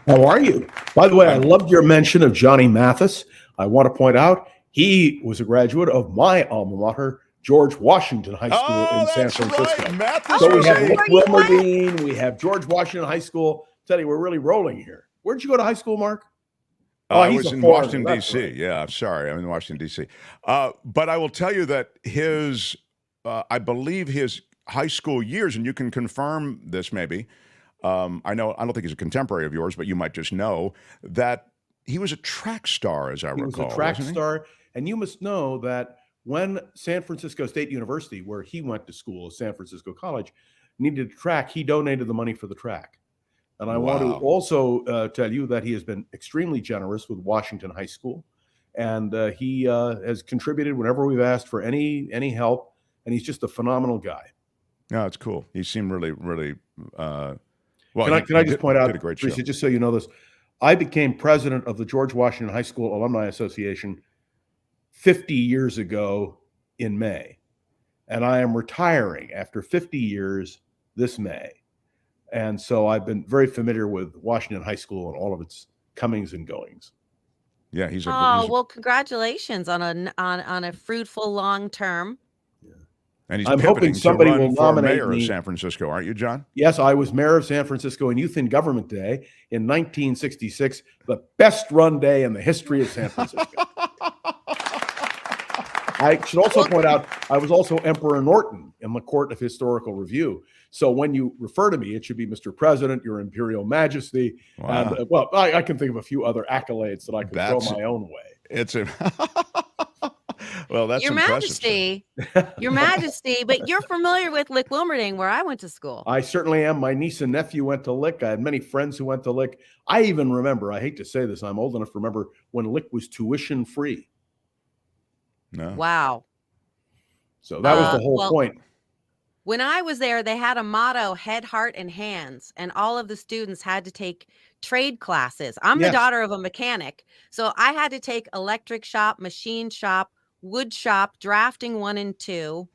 How are you? By the way, I loved your mention of Johnny Mathis. I want to point out he was a graduate of my alma mater, George Washington High School in San Francisco. Right. Mathis So we was have a- Nick Wilmerdine, we have George Washington High School. Tell you, we're really rolling here. Where'd you go to high school, Mark? I he's was a in foreigner, Washington, that's D.C. right. Yeah, sorry. I'm in Washington, D.C. But I will tell you that his, I believe his high school years, and you can confirm this maybe, I don't think he's a contemporary of yours, but you might just know that he was a track star, as I recall. He was a track wasn't he? star. And you must know that when San Francisco State University, where he went to school, San Francisco College, needed a track, he donated the money for the track. And I want to Wow. also tell you that he has been extremely generous with Washington High School. And he has contributed whenever we've asked for any help. And he's just a phenomenal guy. No, it's cool. He seemed really, really, well. Can I just point out, did a great show. Teresa, just so you know this, I became president of the George Washington High School Alumni Association 50 years ago in May. And I am retiring after 50 years this May. And so I've been very familiar with Washington High School and all of its comings and goings. Yeah, he's a. Oh, he's a- well, congratulations on a fruitful long term. and he's I'm pivoting hoping to somebody run will for nominate mayor me. of San Francisco, aren't you, John? Yes, I was mayor of San Francisco and Youth in Government Day in 1966, the best run day in the history of San Francisco. I should also point out, I was also Emperor Norton in the Court of Historical Review. So when you refer to me, it should be Mr. President, Your Imperial Majesty. Wow. And, I can think of a few other accolades that I could throw my own way. It's a. Well, that's Your impressive. Majesty, Your Majesty, but you're familiar with Lick Wilmerding, where I went to school. I certainly am. My niece and nephew went to Lick. I had many friends who went to Lick. I even remember, I hate to say this, I'm old enough to remember when Lick was tuition free. No. Wow. So that was the whole point. When I was there, they had a motto, head, heart, and hands, and all of the students had to take trade classes. I'm the Yes. daughter of a mechanic, so I had to take electric shop, machine shop, wood shop, drafting 1 and 2.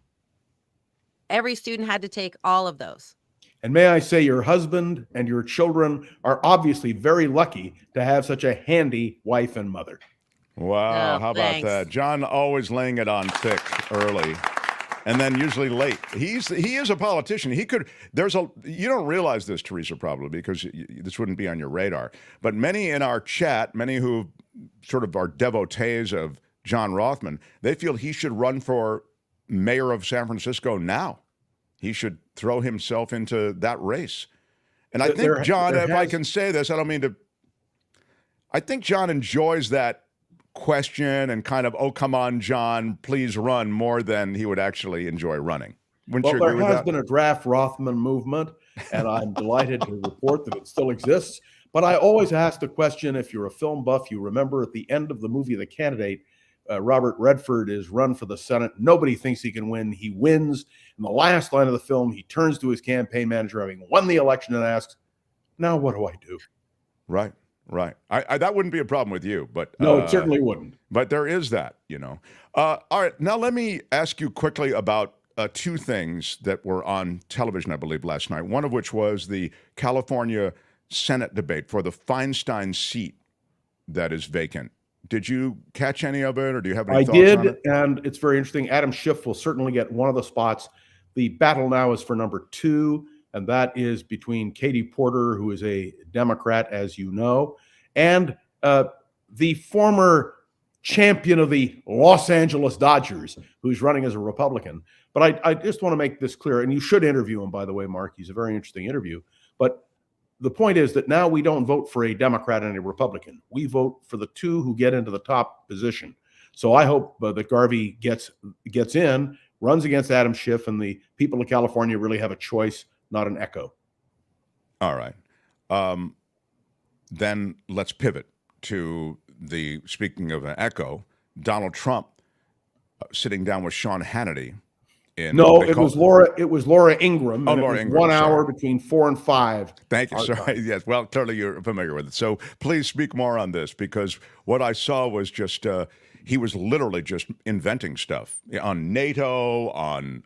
every student had to take all of those. And may I say, your husband and your children are obviously very lucky to have such a handy wife and mother. Wow, how about thanks. that? John always laying it on thick early, and then usually late. He is a politician. You don't realize this, Teresa, probably because this wouldn't be on your radar. But many in our chat, many who sort of are devotees of John Rothmann, they feel he should run for mayor of San Francisco now. He should throw himself into that race. And I think John, if I can say this, I don't mean to. I think John enjoys that question and kind of, oh, come on, John, please run, more than he would actually enjoy running. Wouldn't you agree with that? There has been a draft Rothmann movement, and I'm delighted to report that it still exists. But I always ask the question, if you're a film buff, you remember at the end of the movie The Candidate, Robert Redford is run for the Senate. Nobody thinks he can win. He wins. In the last line of the film, he turns to his campaign manager, having won the election, and asks, now what do I do? Right. I that wouldn't be a problem with you, but no, it certainly wouldn't. But there is that, All right, now let me ask you quickly about two things that were on television, I believe, last night. One of which was the California Senate debate for the Feinstein seat that is vacant. Did you catch any of it, or do you have any thoughts on it? And it's very interesting. Adam Schiff will certainly get one of the spots. The battle now is for number 2, and that is between Katie Porter, who is a Democrat, as you know, and the former champion of the Los Angeles Dodgers, who's running as a Republican. But I just want to make this clear, and you should interview him, by the way, Mark. He's a very interesting interview. But the point is that now we don't vote for a Democrat and a Republican. We vote for the two who get into the top position. So I hope that Garvey gets in, runs against Adam Schiff, and the people of California really have a choice, not an echo. All right. Then let's pivot to speaking of an echo, Donald Trump sitting down with Sean Hannity. It was Laura Ingraham. And Laura it was Ingraham, 1 hour between 4 and 5. Thank you. Sorry. Yes. Well, clearly you're familiar with it. So please speak more on this, because what I saw was just he was literally just inventing stuff on NATO, on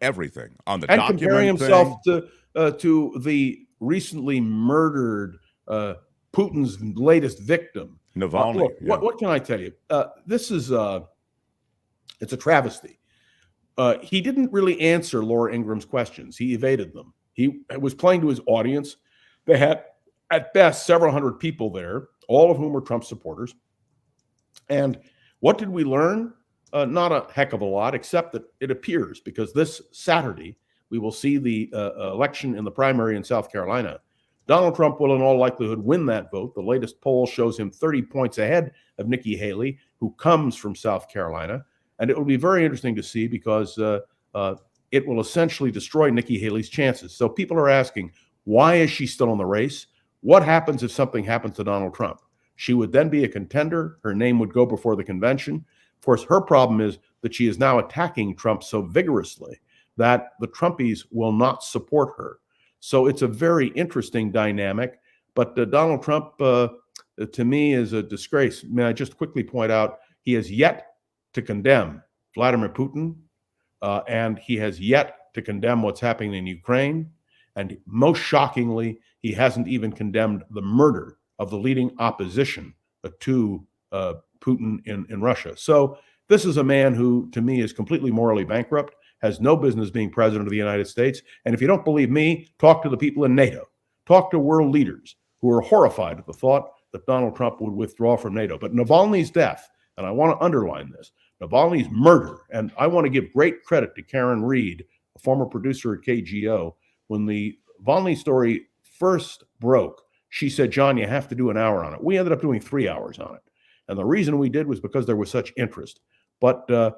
everything, on the document and comparing himself to the recently murdered Putin's latest victim, Navalny. What can I tell you? This is it's a travesty. He didn't really answer Laura Ingraham's questions. He evaded them. He was playing to his audience. They had, at best, several hundred people there, all of whom were Trump supporters. And what did we learn? Not a heck of a lot, except that it appears, because this Saturday we will see the election in the primary in South Carolina. Donald Trump will in all likelihood win that vote. The latest poll shows him 30 points ahead of Nikki Haley, who comes from South Carolina. And it will be very interesting to see, because it will essentially destroy Nikki Haley's chances. So people are asking, why is she still in the race? What happens if something happens to Donald Trump? She would then be a contender. Her name would go before the convention. Of course, her problem is that she is now attacking Trump so vigorously that the Trumpies will not support her. So it's a very interesting dynamic. But Donald Trump, to me, is a disgrace. May I just quickly point out, he has yet to condemn Vladimir Putin, and he has yet to condemn what's happening in Ukraine. And most shockingly, he hasn't even condemned the murder of the leading opposition to Putin in Russia. So this is a man who, to me, is completely morally bankrupt, has no business being president of the United States. And if you don't believe me, talk to the people in NATO. Talk to world leaders who are horrified at the thought that Donald Trump would withdraw from NATO. But Navalny's death, and I want to underline this, Navalny's murder, and I want to give great credit to Karen Reed, a former producer at KGO. When the Navalny story first broke, she said, John, you have to do an hour on it. We ended up doing 3 hours on it. And the reason we did was because there was such interest. But the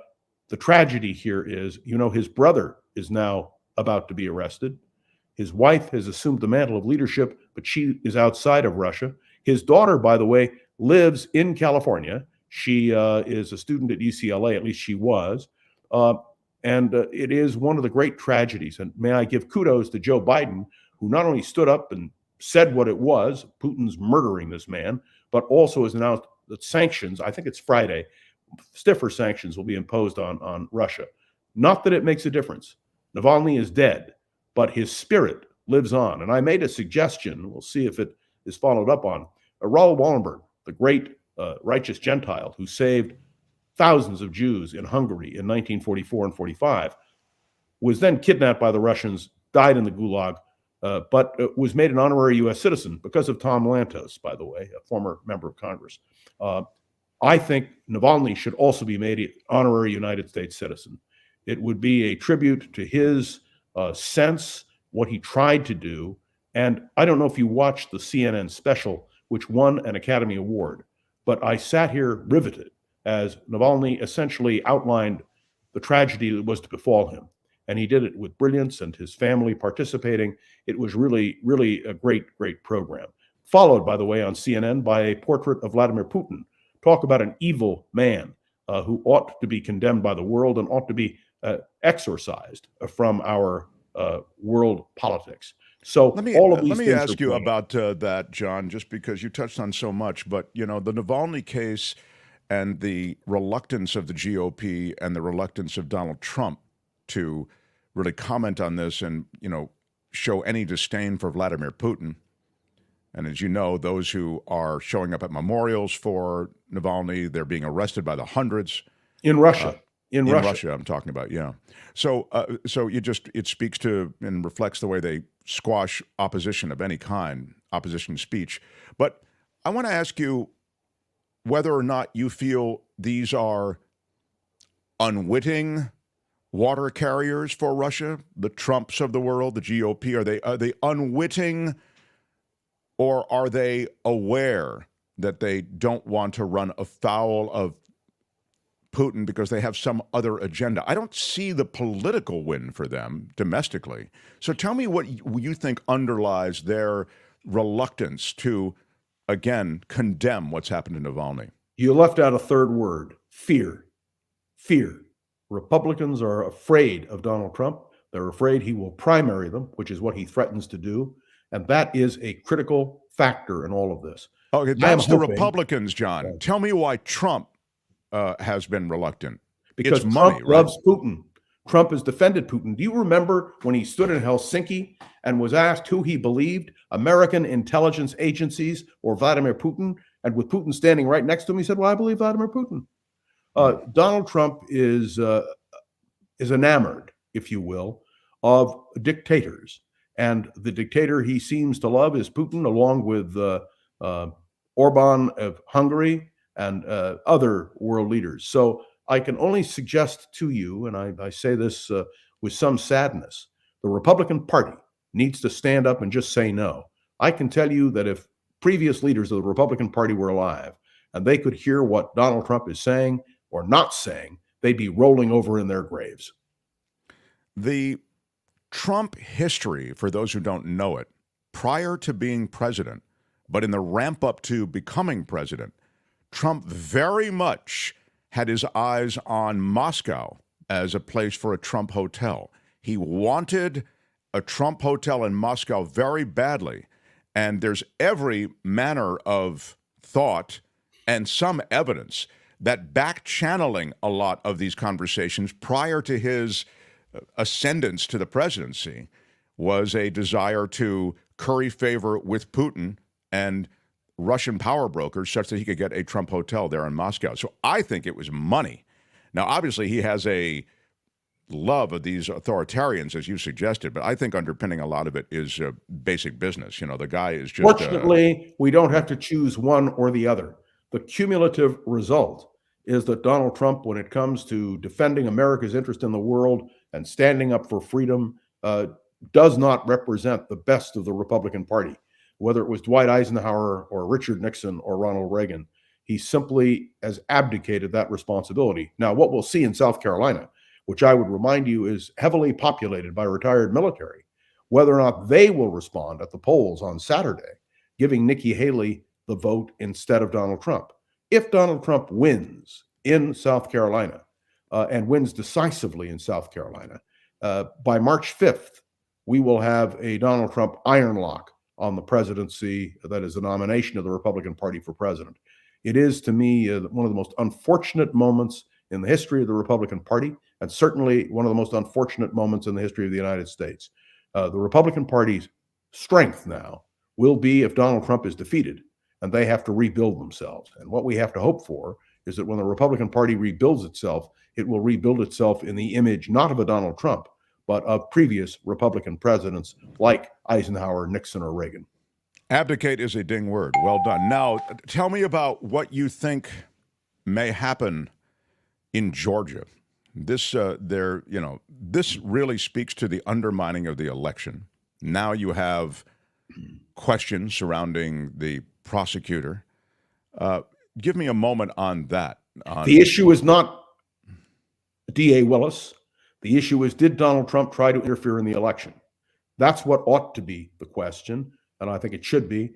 tragedy here is, his brother is now about to be arrested. His wife has assumed the mantle of leadership, but she is outside of Russia. His daughter, by the way, lives in California. She is a student at UCLA, at least she was. And it is one of the great tragedies. And may I give kudos to Joe Biden, who not only stood up and said what it was, Putin's murdering this man, but also has announced that sanctions, I think it's Friday, stiffer sanctions will be imposed on Russia. Not that it makes a difference. Navalny is dead, but his spirit lives on. And I made a suggestion, we'll see if it is followed up on. Raoul Wallenberg, the great righteous Gentile who saved thousands of Jews in Hungary in 1944 and 45, was then kidnapped by the Russians, died in the Gulag, but was made an honorary U.S. citizen because of Tom Lantos, by the way, a former member of Congress. I think Navalny should also be made an honorary United States citizen. It would be a tribute to his sense, what he tried to do. And I don't know if you watched the CNN special, which won an Academy Award, but I sat here riveted as Navalny essentially outlined the tragedy that was to befall him. And he did it with brilliance, and his family participating. It was really, really a great, great program. Followed, by the way, on CNN by a portrait of Vladimir Putin. Talk about an evil man who ought to be condemned by the world and ought to be exorcised from our world politics. So all of these let me things ask you about that, John, just because you touched on so much. But, you know, the Navalny case and the reluctance of the GOP and the reluctance of Donald Trump to really comment on this and, you know, show any disdain for Vladimir Putin. And as you know, those who are showing up at memorials for Navalny, they're being arrested by the hundreds. In Russia. In Russia, I'm talking about, yeah. So it speaks to and reflects the way they squash opposition of any kind, opposition speech. But I want to ask you whether or not you feel these are unwitting water carriers for Russia, the Trumps of the world, the GOP. Are they unwitting, or are they aware that they don't want to run afoul of Putin because they have some other agenda? I don't see the political win for them domestically. So tell me what you think underlies their reluctance to, again, condemn what's happened to Navalny. You left out a third word: fear. Fear. Republicans are afraid of Donald Trump. They're afraid he will primary them, which is what he threatens to do. And that is a critical factor in all of this. Okay, that's the Republicans, John. Tell me why Trump has been reluctant. Because it's Trump money, loves Putin. Trump has defended Putin. Do you remember when he stood in Helsinki and was asked who he believed, American intelligence agencies or Vladimir Putin? And with Putin standing right next to him, he said, well, I believe Vladimir Putin. Donald Trump is enamored, if you will, of dictators. And the dictator he seems to love is Putin, along with Orban of Hungary and other world leaders. So I can only suggest to you, and I say this with some sadness, the Republican Party needs to stand up and just say no. I can tell you that if previous leaders of the Republican Party were alive and they could hear what Donald Trump is saying or not saying, they'd be rolling over in their graves. The Trump history, for those who don't know it, prior to being president, but in the ramp up to becoming president, Trump very much had his eyes on Moscow as a place for a Trump hotel. He wanted a Trump hotel in Moscow very badly. And there's every manner of thought and some evidence that back-channeling a lot of these conversations prior to his ascendance to the presidency was a desire to curry favor with Putin and Russian power brokers such that he could get a Trump hotel there in Moscow. So I think it was money. Now, obviously, he has a love of these authoritarians, as you suggested, but I think underpinning a lot of it is basic business. You know, the guy is just... Fortunately, we don't have to choose one or the other. The cumulative result is that Donald Trump, when it comes to defending America's interest in the world and standing up for freedom, does not represent the best of the Republican Party. Whether it was Dwight Eisenhower or Richard Nixon or Ronald Reagan, he simply has abdicated that responsibility. Now, what we'll see in South Carolina, which I would remind you is heavily populated by retired military, whether or not they will respond at the polls on Saturday, giving Nikki Haley the vote instead of Donald Trump. If Donald Trump wins in South Carolina and wins decisively in South Carolina, by March 5th, we will have a Donald Trump iron lock on the presidency, that is the nomination of the Republican Party for president. It is, to me, one of the most unfortunate moments in the history of the Republican Party, and certainly one of the most unfortunate moments in the history of the United States. The Republican Party's strength now will be if Donald Trump is defeated and they have to rebuild themselves. And what we have to hope for is that when the Republican Party rebuilds itself, it will rebuild itself in the image not of a Donald Trump, but of previous Republican presidents like Eisenhower, Nixon, or Reagan. Abdicate is a ding word. Well done. Now, tell me about what you think may happen in Georgia. This this really speaks to the undermining of the election. Now you have questions surrounding the prosecutor. Give me a moment on that. The issue is not D.A. Willis. The issue is, did Donald Trump try to interfere in the election? That's what ought to be the question, and I think it should be.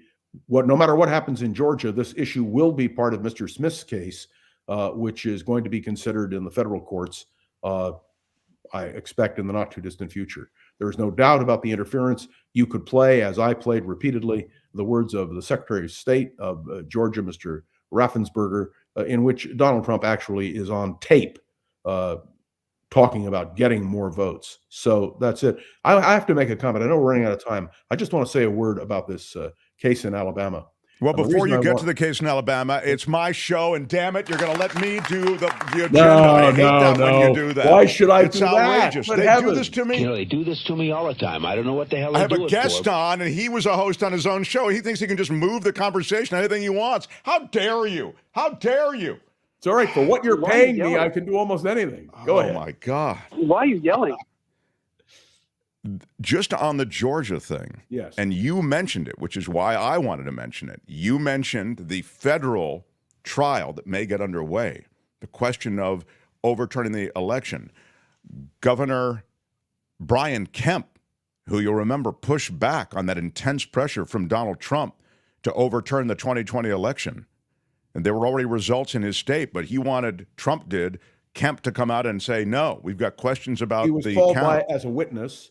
No matter what happens in Georgia, this issue will be part of Mr. Smith's case, which is going to be considered in the federal courts, I expect, in the not-too-distant future. There is no doubt about the interference. You could play, as I played repeatedly, the words of the Secretary of State of Georgia, Mr. Raffensperger, in which Donald Trump actually is on tape talking about getting more votes. So that's it. I have to make a comment. I know we're running out of time. I just want to say a word about this case in Alabama. Well, before you get to the case in Alabama, it's my show, and damn it, you're going to let me do the agenda. No, I hate that no. when you do that. Why should I do that? It's outrageous. But They heavens. do this to me. You know, they do this to me all the time. I don't know what the hell I they have do a it guest for. on, and he was a host on his own show. He thinks he can just move the conversation anything he wants. How dare you? How dare you? It's all right. For what you're paying me, I can do almost anything. Go ahead. Oh, my God. Why are you yelling? Just on the Georgia thing, yes, and you mentioned it, which is why I wanted to mention it. You mentioned the federal trial that may get underway, the question of overturning the election. Governor Brian Kemp, who you'll remember pushed back on that intense pressure from Donald Trump to overturn the 2020 election. And there were already results in his state, but Trump did, Kemp to come out and say, no, we've got questions about he was the called count. as a witness.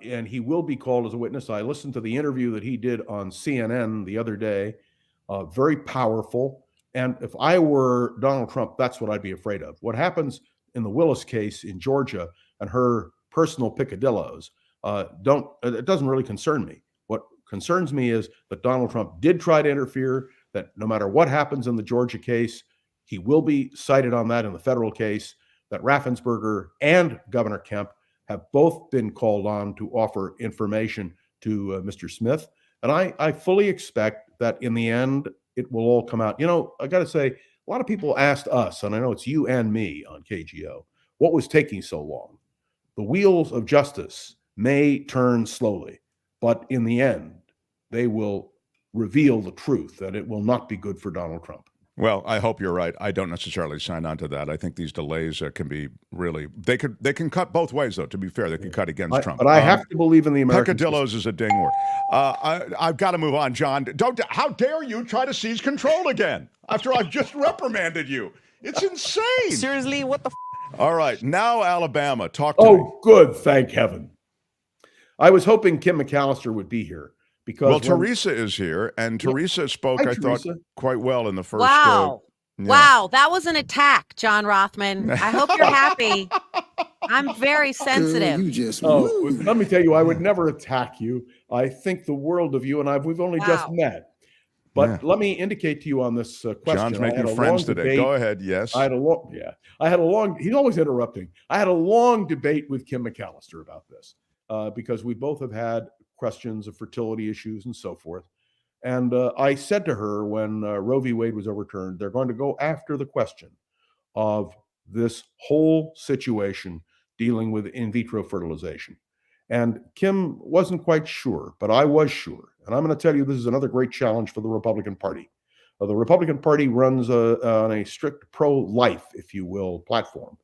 And he will be called as a witness. I listened to the interview that he did on CNN the other day. Very powerful. And if I were Donald Trump, that's what I'd be afraid of. What happens in the Willis case in Georgia and her personal picadillos it doesn't really concern me. What concerns me is that Donald Trump did try to interfere, that no matter what happens in the Georgia case, he will be cited on that in the federal case, that Raffensperger and Governor Kemp have both been called on to offer information to Mr. Smith. And I fully expect that in the end, it will all come out. You know, I got to say, a lot of people asked us, and I know it's you and me on KGO, what was taking so long? The wheels of justice may turn slowly, but in the end, they will reveal the truth, and it will not be good for Donald Trump. Well, I hope you're right. I don't necessarily sign on to that. I think these delays can be really they can cut both ways, though. To be fair, they can cut against Trump. But I have to believe in the American peccadillos is a ding word. I've got to move on, John. How dare you try to seize control again after I've just reprimanded you? It's insane. Seriously, what the? All right, now Alabama. Talk to me. Oh, good. Thank heaven. I was hoping Kim McAllister would be here. Because Teresa is here, and Teresa spoke, I thought, quite well in the first. Wow. Wow, that was an attack, John Rothmann. I hope you're happy. I'm very sensitive. Let me tell you, I would never attack you. I think the world of you, and we've only just met. But let me indicate to you on this question. John's making friends today. Go ahead. Yes. I had a long, he's always interrupting. I had a long debate with Kim McAllister about this because we both have had questions of fertility issues and so forth. And I said to her when Roe v. Wade was overturned, they're going to go after the question of this whole situation dealing with in vitro fertilization. And Kim wasn't quite sure, but I was sure. And I'm going to tell you, this is another great challenge for the Republican Party. The Republican Party runs on a strict pro-life, if you will, platform.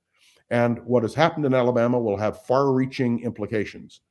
And what has happened in Alabama will have far-reaching implications.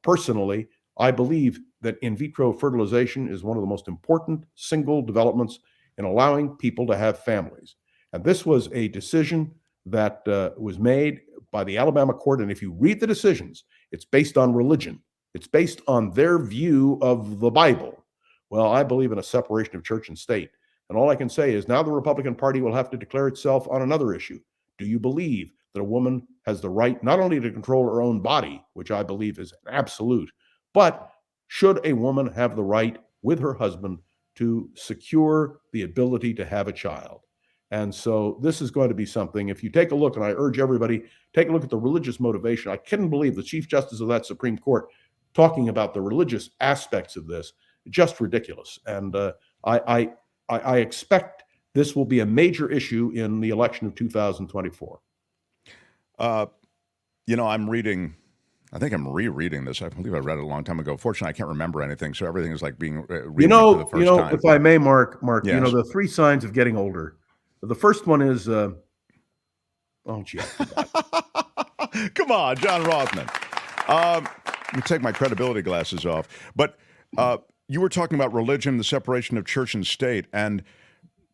Personally, I believe that in vitro fertilization is one of the most important single developments in allowing people to have families. And this was a decision that was made by the Alabama court. And if you read the decisions, it's based on religion. It's based on their view of the Bible. Well, I believe in a separation of church and state. And all I can say is now the Republican Party will have to declare itself on another issue. Do you believe that a woman has the right not only to control her own body, which I believe is an absolute, but should a woman have the right with her husband to secure the ability to have a child? And so this is going to be something, if you take a look, and I urge everybody, take a look at the religious motivation. I couldn't believe the Chief Justice of that Supreme Court talking about the religious aspects of this. Just ridiculous. And I expect this will be a major issue in the election of 2024. I'm reading, I think I'm rereading this. I believe I read it a long time ago. Fortunately, I can't remember anything, so everything is like being reading for the first time. If I may, Mark, Yes. the 3 signs of getting older. The first one is, oh, gee. Come on, John Rothmann. Let me take my credibility glasses off. But you were talking about religion, the separation of church and state. And,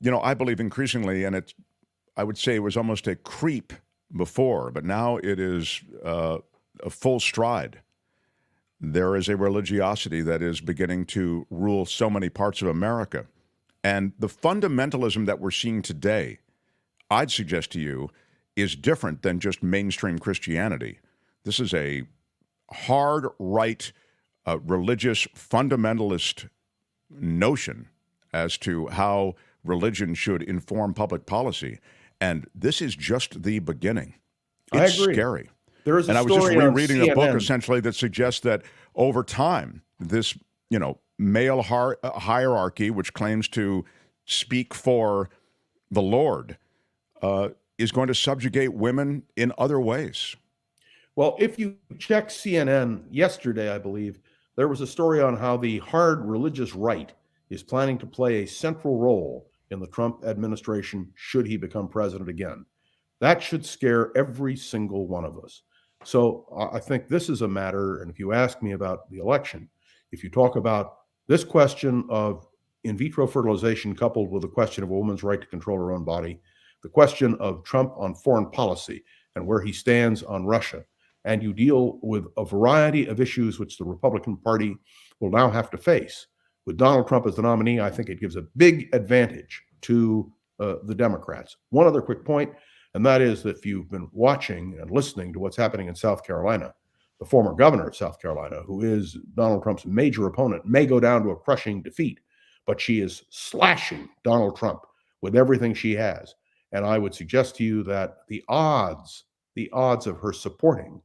I believe increasingly, and I would say it was almost a creep before, but now it is a full stride. There is a religiosity that is beginning to rule so many parts of America. And the fundamentalism that we're seeing today, I'd suggest to you, is different than just mainstream Christianity. This is a hard right religious fundamentalist notion as to how religion should inform public policy. And this is just the beginning. It's I agree. Scary. There is a and I was just story on rereading a book CNN. essentially that suggests that over time, this, male hierarchy, which claims to speak for the Lord, is going to subjugate women in other ways. Well, if you check CNN yesterday, I believe, there was a story on how the hard religious right is planning to play a central role in the Trump administration should he become president again. That should scare every single one of us. So I think this is a matter, and if you ask me about the election, if you talk about this question of in vitro fertilization coupled with the question of a woman's right to control her own body, the question of Trump on foreign policy and where he stands on Russia, and you deal with a variety of issues which the Republican Party will now have to face. With Donald Trump as the nominee, I think it gives a big advantage to the Democrats. One other quick point, and that is that if you've been watching and listening to what's happening in South Carolina, the former governor of South Carolina, who is Donald Trump's major opponent, may go down to a crushing defeat, but she is slashing Donald Trump with everything she has. And I would suggest to you that the odds of her supporting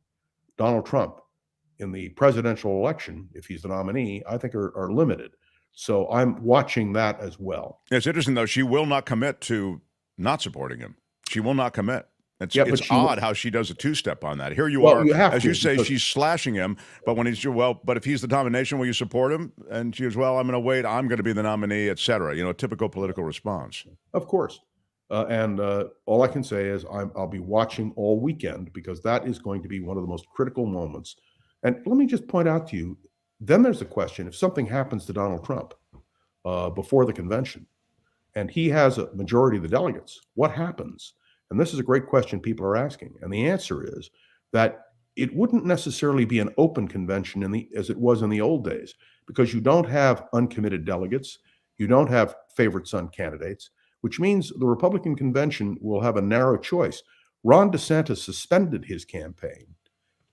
Donald Trump in the presidential election, if he's the nominee, I think are limited. So I'm watching that as well. It's interesting, though. She will not commit to not supporting him. She will not commit. It's odd how she does a two-step on that. Here you are, as you say, she's slashing him, but when he's, but if he's the nomination, will you support him? And she goes, well, I'm going to wait. I'm going to be the nominee, et cetera. Typical political response. Of course. And all I can say is I'll be watching all weekend because that is going to be one of the most critical moments. And let me just point out to you, then there's a question, if something happens to Donald Trump before the convention, and he has a majority of the delegates, what happens? And this is a great question people are asking. And the answer is that it wouldn't necessarily be an open convention as it was in the old days, because you don't have uncommitted delegates, you don't have favorite son candidates, which means the Republican convention will have a narrow choice. Ron DeSantis suspended his campaign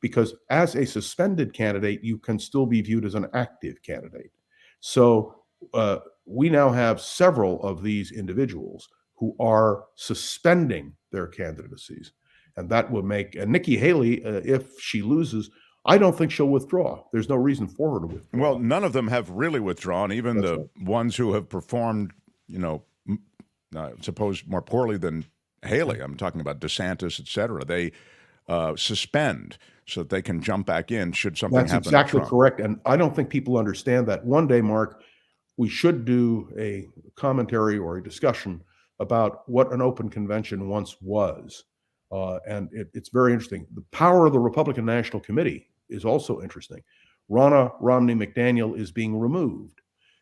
because as a suspended candidate, you can still be viewed as an active candidate. So we now have several of these individuals who are suspending their candidacies. And that will make, and Nikki Haley, if she loses, I don't think she'll withdraw. There's no reason for her to withdraw. Well, none of them have really withdrawn, even That's the right. ones who have performed, I suppose more poorly than Haley. I'm talking about DeSantis, et cetera. They suspend so that they can jump back in should something That's happen to exactly Trump. correct. And I don't think people understand that. One day, Mark, we should do a commentary or a discussion about what an open convention once was. And it's very interesting. The power of the Republican National Committee is also interesting. Ronna Romney McDaniel is being removed,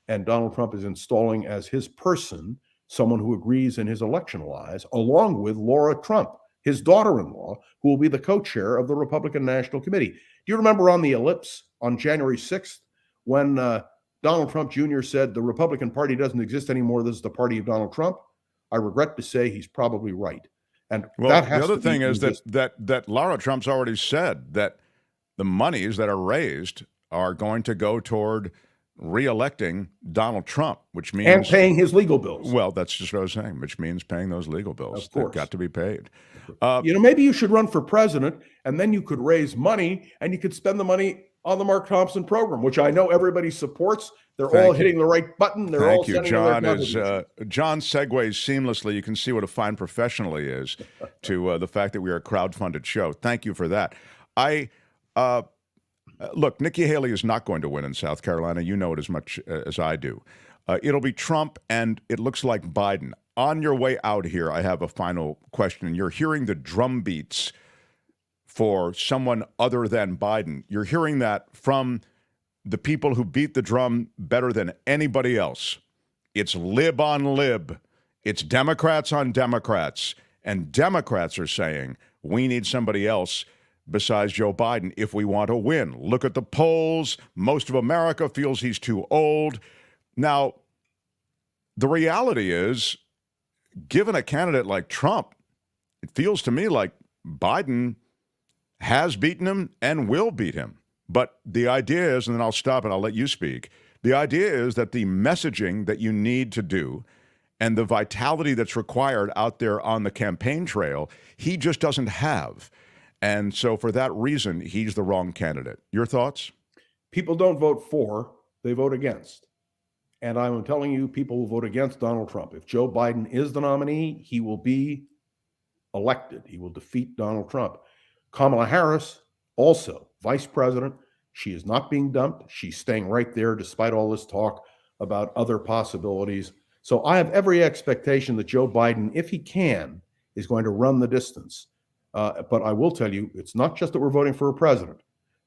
and Donald Trump is installing as his person someone who agrees in his election lies, along with Laura Trump, his daughter-in-law, who will be the co-chair of the Republican National Committee. Do you remember on the ellipse on January 6th when Donald Trump Jr. said the Republican Party doesn't exist anymore, this is the party of Donald Trump? I regret to say he's probably right. And Well, that has the other to be thing is resisted. that Laura Trump's already said that the monies that are raised are going to go toward re-electing Donald Trump, which means and paying his legal bills. Well, that's just what I was saying, which means paying those legal bills. Of course. They've got to be paid. Maybe you should run for president, and then you could raise money, and you could spend the money on the Mark Thompson program, which I know everybody supports. They're all hitting the right button. They're all sending John their is John segues seamlessly. You can see what a fine professional he is to the fact that we are a crowd-funded show. Thank you for that. Look, Nikki Haley is not going to win in South Carolina. You know it as much as I do. It'll be Trump, and it looks like Biden. On your way out here, I have a final question. You're hearing the drum beats for someone other than Biden. You're hearing that from the people who beat the drum better than anybody else. It's lib on lib. It's Democrats on Democrats. And Democrats are saying we need somebody else besides Joe Biden if we want to win. Look at the polls. Most of America feels he's too old. Now, the reality is, given a candidate like Trump, it feels to me like Biden has beaten him and will beat him. But the idea is, and then I'll stop and I'll let you speak, the idea is that the messaging that you need to do and the vitality that's required out there on the campaign trail, he just doesn't have. And so for that reason, he's the wrong candidate. Your thoughts? People don't vote for, they vote against. And I'm telling you, people will vote against Donald Trump. If Joe Biden is the nominee, he will be elected. He will defeat Donald Trump. Kamala Harris, also vice president. She is not being dumped. She's staying right there despite all this talk about other possibilities. So I have every expectation that Joe Biden, if he can, is going to run the distance. But I will tell you, it's not just that we're voting for a president.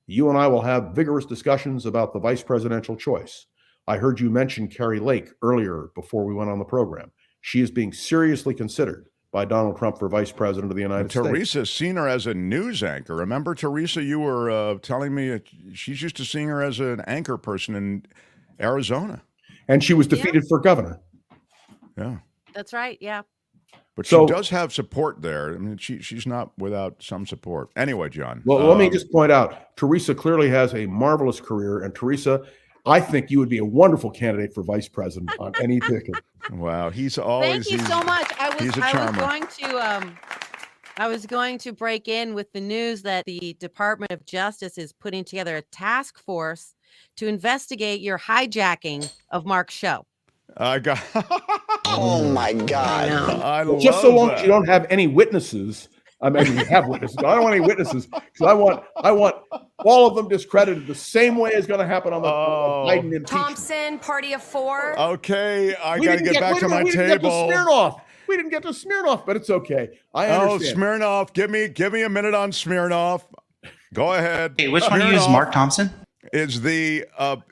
You and I will have vigorous discussions about the vice presidential choice. I heard you mention Carrie Lake earlier before we went on the program. She is being seriously considered by Donald Trump for vice president of the United States. Teresa's seen her as a news anchor. Remember, Teresa, you were telling me she's used to seeing her as an anchor person in Arizona. And she was defeated for governor. Yeah. That's right. Yeah. But she does have support there. I mean, she's not without some support. Anyway, John. Well, let me just point out, Teresa clearly has a marvelous career. And Teresa, I think you would be a wonderful candidate for vice president on any ticket. Wow. He's always. Thank you so much. He's a charmer. I was going to break in with the news that the Department of Justice is putting together a task force to investigate your hijacking of Mark's show. I got. Oh my God! I love Just so long that. as you don't have any witnesses. I mean, you have witnesses. But I don't want any witnesses because I want all of them discredited the same way is going to happen on the Biden impeachment. Thompson, party of four. Okay, I got to get back to my table. We didn't get to Smirnoff, but it's okay. I Oh, understand. Smirnoff, give me a minute on Smirnoff. Go ahead. Hey, which one do you use, Mark Thompson? Is the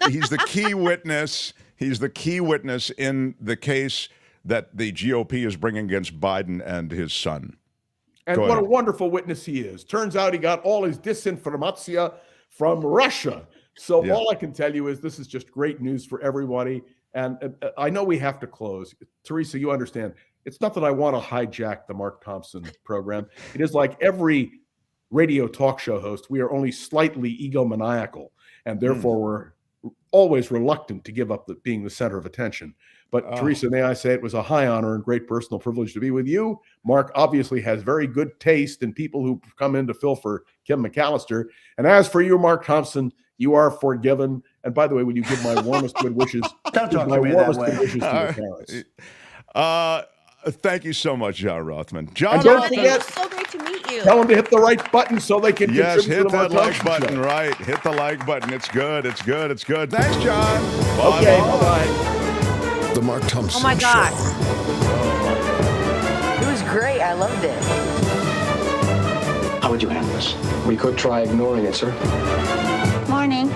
he's the key witness. He's the key witness in the case that the GOP is bringing against Biden and his son. And what a wonderful witness he is. Turns out he got all his disinformatia from Russia. So all I can tell you is this is just great news for everybody. And I know we have to close. Teresa, you understand. It's not that I want to hijack the Mark Thompson program. It is like every radio talk show host, we are only slightly egomaniacal. And therefore, we're always reluctant to give up being the center of attention. But Teresa, may I say it was a high honor and great personal privilege to be with you. Mark obviously has very good taste in people who come in to fill for Kim McAllister. And as for you, Mark Thompson, you are forgiven. And by the way, would you give my warmest good wishes? Don't talk to me that way. Good wishes to your parents. Thank you so much, John Rothmann. John, and don't Rothmann. forget, So great to meet you. tell them to hit the right button so they can Yes, contribute hit to the that Mark like Thompson button, show. right. Hit the like button. It's good. It's good. It's good. Thanks, John. Bye. Okay, bye-bye. The Mark Thompson Oh my gosh. It was great. I loved it. How would you handle this? We could try ignoring it, sir. Morning.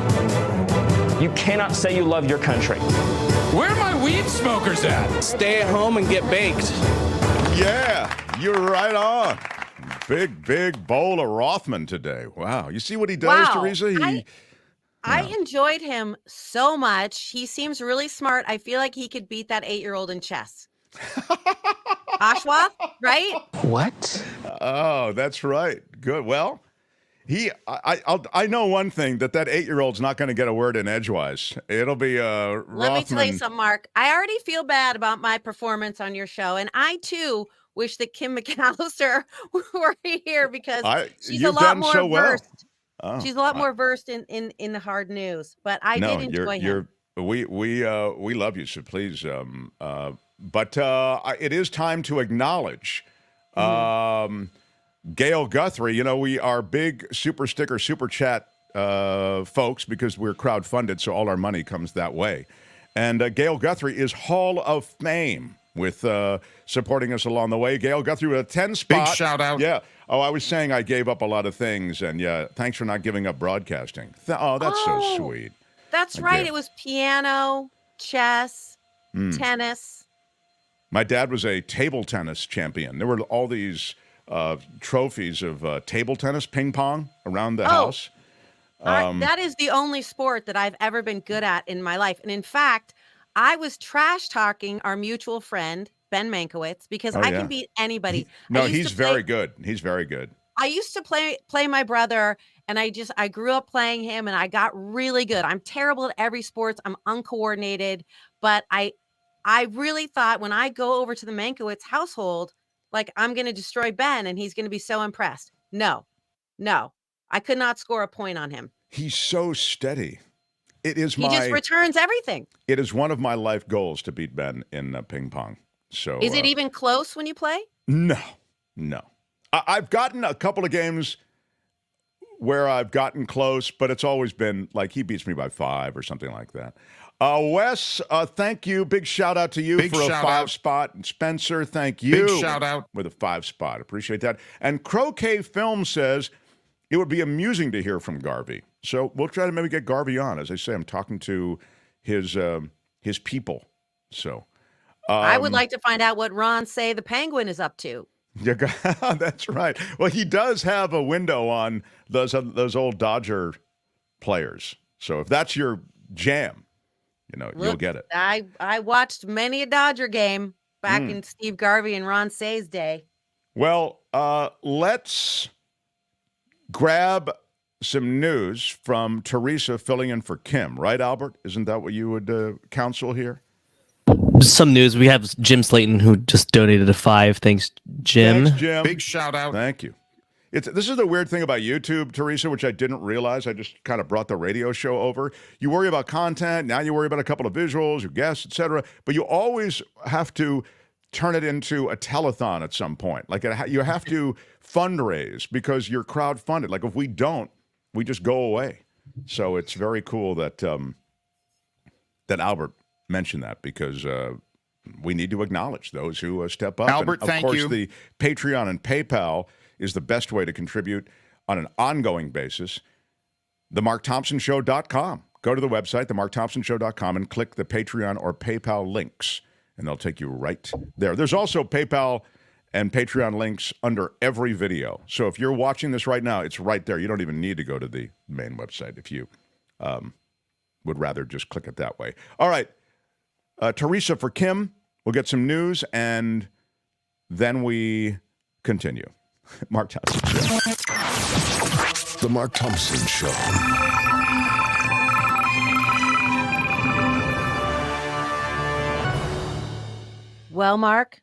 You cannot say you love your country. Where are my weed smokers at? Stay at home and get baked. Yeah, you're right on. Big bowl of Rothman today. Wow. You see what he does, Wow. Teresa? I enjoyed him so much. He seems really smart. I feel like he could beat that 8-year-old in chess. Oshawa, right? What? Oh, that's right. Good. Well, I know one thing, that 8-year-old's not going to get a word in edgewise. It'll be Rothmann. Let me tell you something, Mark. I already feel bad about my performance on your show, and I too wish that Kim McAllister were here because she's a lot more versed. Oh, she's a lot more versed in the hard news. But I did enjoy him. We love you, so please. But it is time to acknowledge Gail Guthrie. You know, we are big super sticker, super chat folks because we're crowdfunded, so all our money comes that way. And Gail Guthrie is Hall of Fame with supporting us along the way. Gail Guthrie with a 10 spot. Big shout out. Yeah. Oh, I was saying I gave up a lot of things, and yeah, thanks for not giving up broadcasting. That's so sweet. That's right. It was piano, chess, tennis. My dad was a table tennis champion. There were all these trophies of table tennis, ping pong around the house. That is the only sport that I've ever been good at in my life. And in fact, I was trash talking our mutual friend, Ben Mankiewicz, because I can beat anybody. He's very good. He's very good. I used to play my brother, and I grew up playing him, and I got really good. I'm terrible at every sport. I'm uncoordinated, but I really thought when I go over to the Mankiewicz household, like I'm going to destroy Ben and he's going to be so impressed. No, I could not score a point on him. He's so steady. He just returns everything. It is one of my life goals to beat Ben in ping pong. So is it even close when you play? No. I've gotten a couple of games where I've gotten close, but it's always been like he beats me by 5 or something like that. Wes, thank you. Big shout out to you for a 5 spot. And Spencer, thank you. Big shout out. With a 5 spot. Appreciate that. And Croquet Film says it would be amusing to hear from Garvey. So we'll try to maybe get Garvey on. As I say, I'm talking to his people. So I would like to find out what Ron Say the Penguin is up to. Yeah, that's right. Well, he does have a window on those old Dodger players. So if that's your jam, you'll get it. I watched many a Dodger game back in Steve Garvey and Ron Say's day. Well, let's grab some news from Teresa filling in for Kim, right, Albert? Isn't that what you would counsel here? Some news. We have Jim Slayton, who just donated a 5. Thanks, Jim. Thanks, Jim. Big shout out. Thank you. This is the weird thing about YouTube, Teresa, which I didn't realize. I just kind of brought the radio show over. You worry about content. Now you worry about a couple of visuals, your guests, etc. But you always have to turn it into a telethon at some point. Like you have to fundraise because you're crowdfunded. Like if we don't, we just go away. So it's very cool that that Albert mentioned that because we need to acknowledge those who step up. Albert, and thank of you. course, the Patreon and PayPal is the best way to contribute on an ongoing basis. TheMarkThompsonShow.com. Go to the website, TheMarkThompsonShow.com, and click the Patreon or PayPal links, and they'll take you right there. There's also PayPal and Patreon links under every video. So if you're watching this right now, it's right there. You don't even need to go to the main website if you would rather just click it that way. All right. Teresa for Kim. We'll get some news, and then we continue. Mark Thompson Show. The Mark Thompson Show. Well, Mark,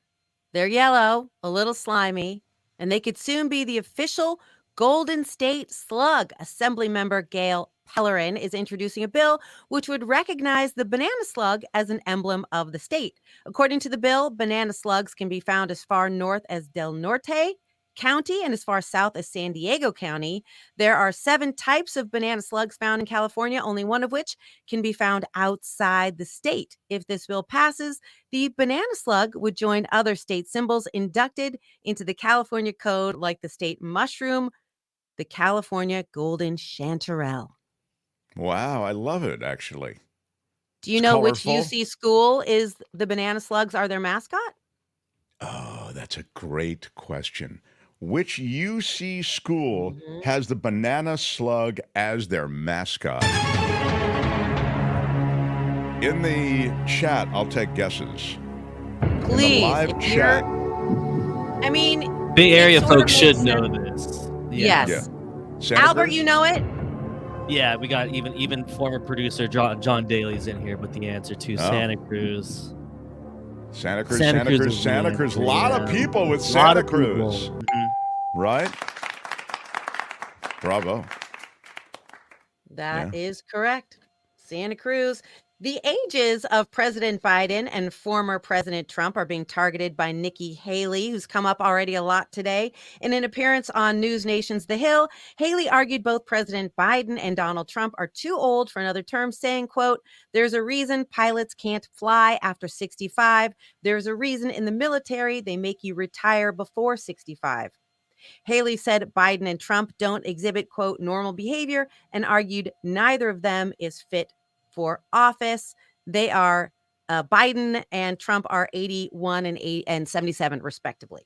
they're yellow, a little slimy, and they could soon be the official Golden State Slug. Assemblymember Gail Pellerin is introducing a bill which would recognize the banana slug as an emblem of the state. According to the bill, banana slugs can be found as far north as Del Norte County and as far south as San Diego County. There are 7 types of banana slugs found in California, only one of which can be found outside the state. If this bill passes, the banana slug would join other state symbols inducted into the California Code, like the state mushroom, the California golden chanterelle. Wow, I love it, actually. Do you know which UC school is the banana slugs are their mascot? Oh, that's a great question. Which UC school has the banana slug as their mascot? In the chat, I'll take guesses. Please, in the live chat, I mean, Bay Area sort of folks should makes know sense. this. Yes. Santa Albert, Cruz? you know it? Yeah, we got even former producer John Daly's in here with the answer to Santa Cruz. Santa Cruz, Santa Santa Cruz Cruz, is the Santa Cruz. A answer, lot of yeah. people with Lot Santa of people. Cruz. Mhm. Right? Bravo. That is correct. Santa Cruz. The ages of President Biden and former President Trump are being targeted by Nikki Haley, who's come up already a lot today. In an appearance on News Nation's The Hill, Haley argued both President Biden and Donald Trump are too old for another term, saying, quote, "There's a reason pilots can't fly after 65. There's a reason in the military they make you retire before 65. Haley said Biden and Trump don't exhibit, quote, normal behavior, and argued neither of them is fit for office. They are Biden and Trump are 81 and 77, respectively.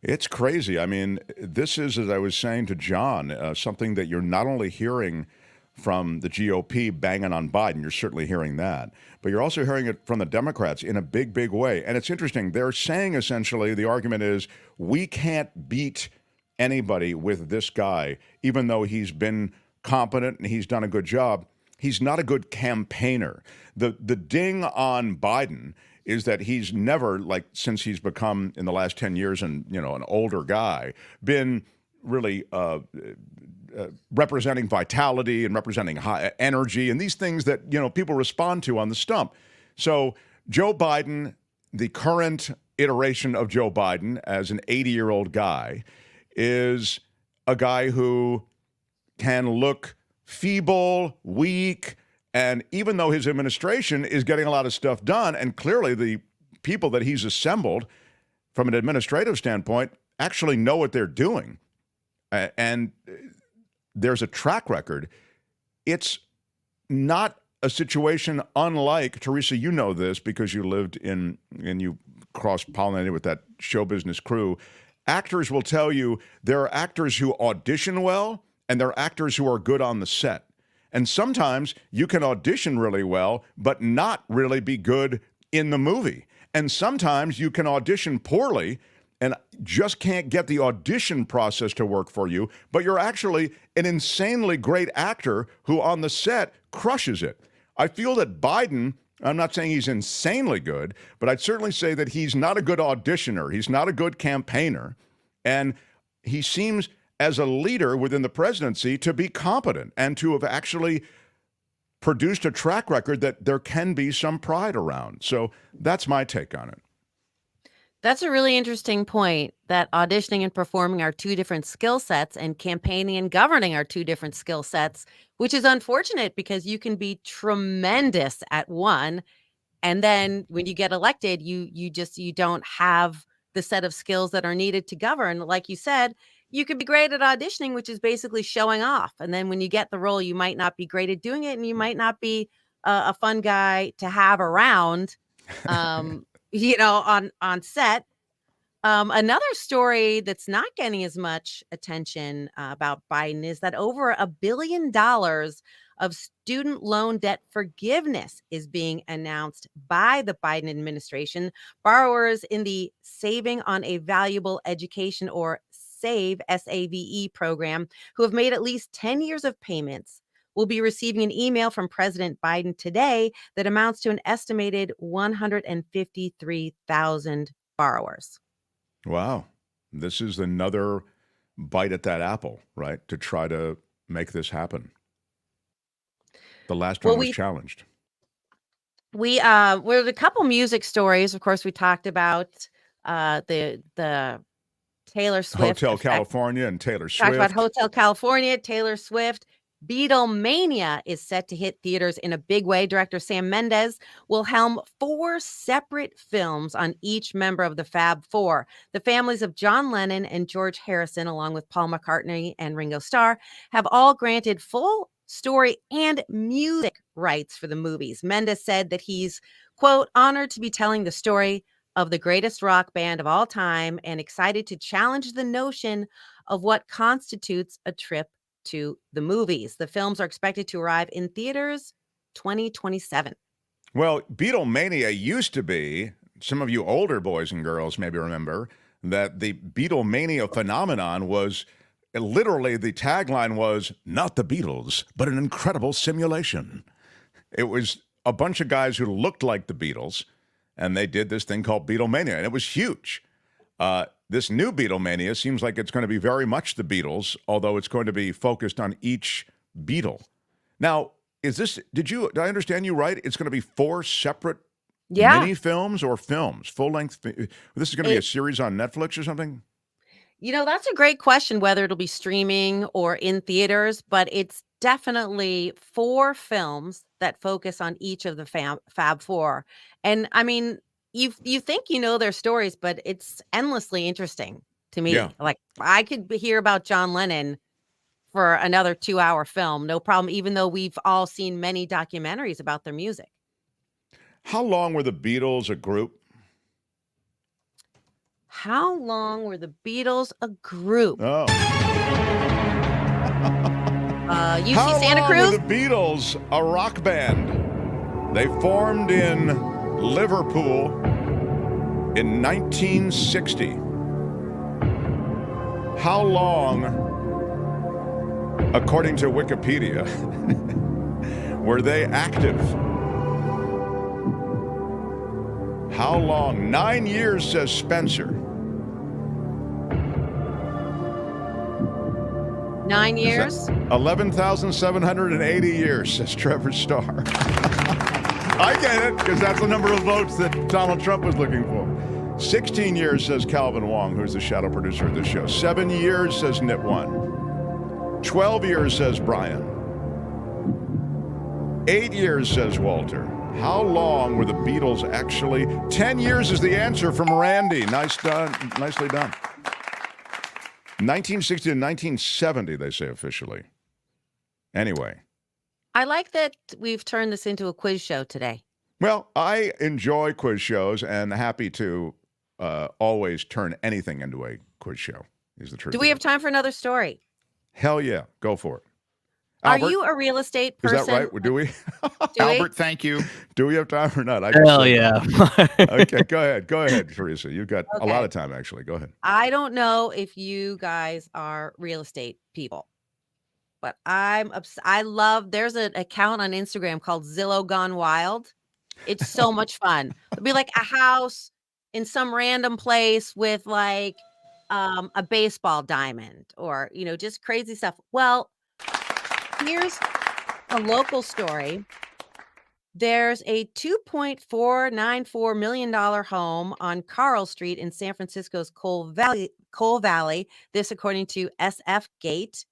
It's crazy. I mean, this is, as I was saying to John, something that you're not only hearing from the GOP banging on Biden, you're certainly hearing that, but you're also hearing it from the Democrats in a big, big way. And it's interesting. They're saying essentially the argument is we can't beat anybody with this guy, even though he's been competent and he's done a good job. He's not a good campaigner. The ding on Biden is that he's never, like, since he's become in the last 10 years and, you know, an older guy, been really representing vitality and representing high energy and these things that, you know, people respond to on the stump. So Joe Biden, the current iteration of Joe Biden as an 80-year-old guy, is a guy who can look feeble, weak, and even though his administration is getting a lot of stuff done, and clearly the people that he's assembled from an administrative standpoint actually know what they're doing, and there's a track record. It's not a situation unlike, Teresa, you know this because you lived in and you cross-pollinated with that show business crew. Actors will tell you there are actors who audition well and there are actors who are good on the set. And sometimes you can audition really well, but not really be good in the movie. And sometimes you can audition poorly and just can't get the audition process to work for you, but you're actually an insanely great actor who on the set crushes it. I feel that Biden, I'm not saying he's insanely good, but I'd certainly say that he's not a good auditioner. He's not a good campaigner. And he seems, as a leader within the presidency, to be competent and to have actually produced a track record that there can be some pride around. So that's my take on it. That's a really interesting point, that auditioning and performing are two different skill sets and campaigning and governing are two different skill sets, which is unfortunate because you can be tremendous at one. And then when you get elected, you don't have the set of skills that are needed to govern. Like you said, you could be great at auditioning, which is basically showing off. And then when you get the role, you might not be great at doing it and you might not be a fun guy to have around. On set. Another story that's not getting as much attention about Biden is that over $1 billion of student loan debt forgiveness is being announced by the Biden administration. Borrowers in the Saving on a Valuable Education, or SAVE, SAVE program, who have made at least 10 years of payments will be receiving an email from President Biden today that amounts to an estimated 153,000 borrowers. Wow. This is another bite at that apple, right, to try to make this happen. The last one was challenged. We're a couple music stories. Of course, we talked about the Taylor Swift. Hotel California and Taylor Swift. Talked about Hotel California, Taylor Swift. Beatlemania is set to hit theaters in a big way. Director Sam Mendes will helm 4 separate films on each member of the Fab Four. The families of John Lennon and George Harrison, along with Paul McCartney and Ringo Starr, have all granted full story and music rights for the movies. Mendes said that he's, quote, honored to be telling the story of the greatest rock band of all time and excited to challenge the notion of what constitutes a trip to the movies. The films are expected to arrive in theaters 2027. Well, Beatlemania used to be, some of you older boys and girls maybe remember, that the Beatlemania phenomenon was literally, the tagline was not the Beatles, but an incredible simulation. It was a bunch of guys who looked like the Beatles, and they did this thing called Beatlemania, and it was huge. This new Beatlemania seems like it's going to be very much the Beatles, although it's going to be focused on each Beatle. Now, did I understand you right? It's going to be 4 separate mini films or films, full-length. This is going to be a series on Netflix or something? That's a great question, whether it'll be streaming or in theaters, but it's definitely 4 films that focus on each of the Fab Four. And I mean, you think you know their stories, but it's endlessly interesting to me. Yeah. Like, I could hear about John Lennon for another 2-hour film, no problem, even though we've all seen many documentaries about their music. How long were the Beatles a group? How long were the Beatles a group? Oh. UC How Santa long Cruz? were the Beatles a rock band? They formed in Liverpool in 1960. How long, according to Wikipedia, were they active? How long? 9 years, says Spencer. 9 years? 11,780 years, says Trevor Starr. I get it, because that's the number of votes that Donald Trump was looking for. 16 years, says Calvin Wong, who's the shadow producer of the show. 7 years, says Nit One. 12 years, says Brian. 8 years, says Walter. How long were the Beatles actually? 10 years is the answer from Randy. Nicely done. 1960 to 1970, they say officially. Anyway. I like that we've turned this into a quiz show today. Well, I enjoy quiz shows and happy to always turn anything into a quiz show, is the truth. Do we have time for another story? Hell yeah. Go for it. Are Albert, you a real estate person? is that right? Do we? Albert, thank you. Do we have time or not? Hell yeah. Okay, go ahead. Go ahead, Teresa. You've got a lot of time, actually. Go ahead. I don't know if you guys are real estate people, but there's an account on Instagram called Zillow Gone Wild. It's so much fun. It'll be like a house in some random place with like a baseball diamond or, just crazy stuff. Well, here's a local story. There's a $2.494 million home on Carl Street in San Francisco's Coal Valley. This, according to SF Gate,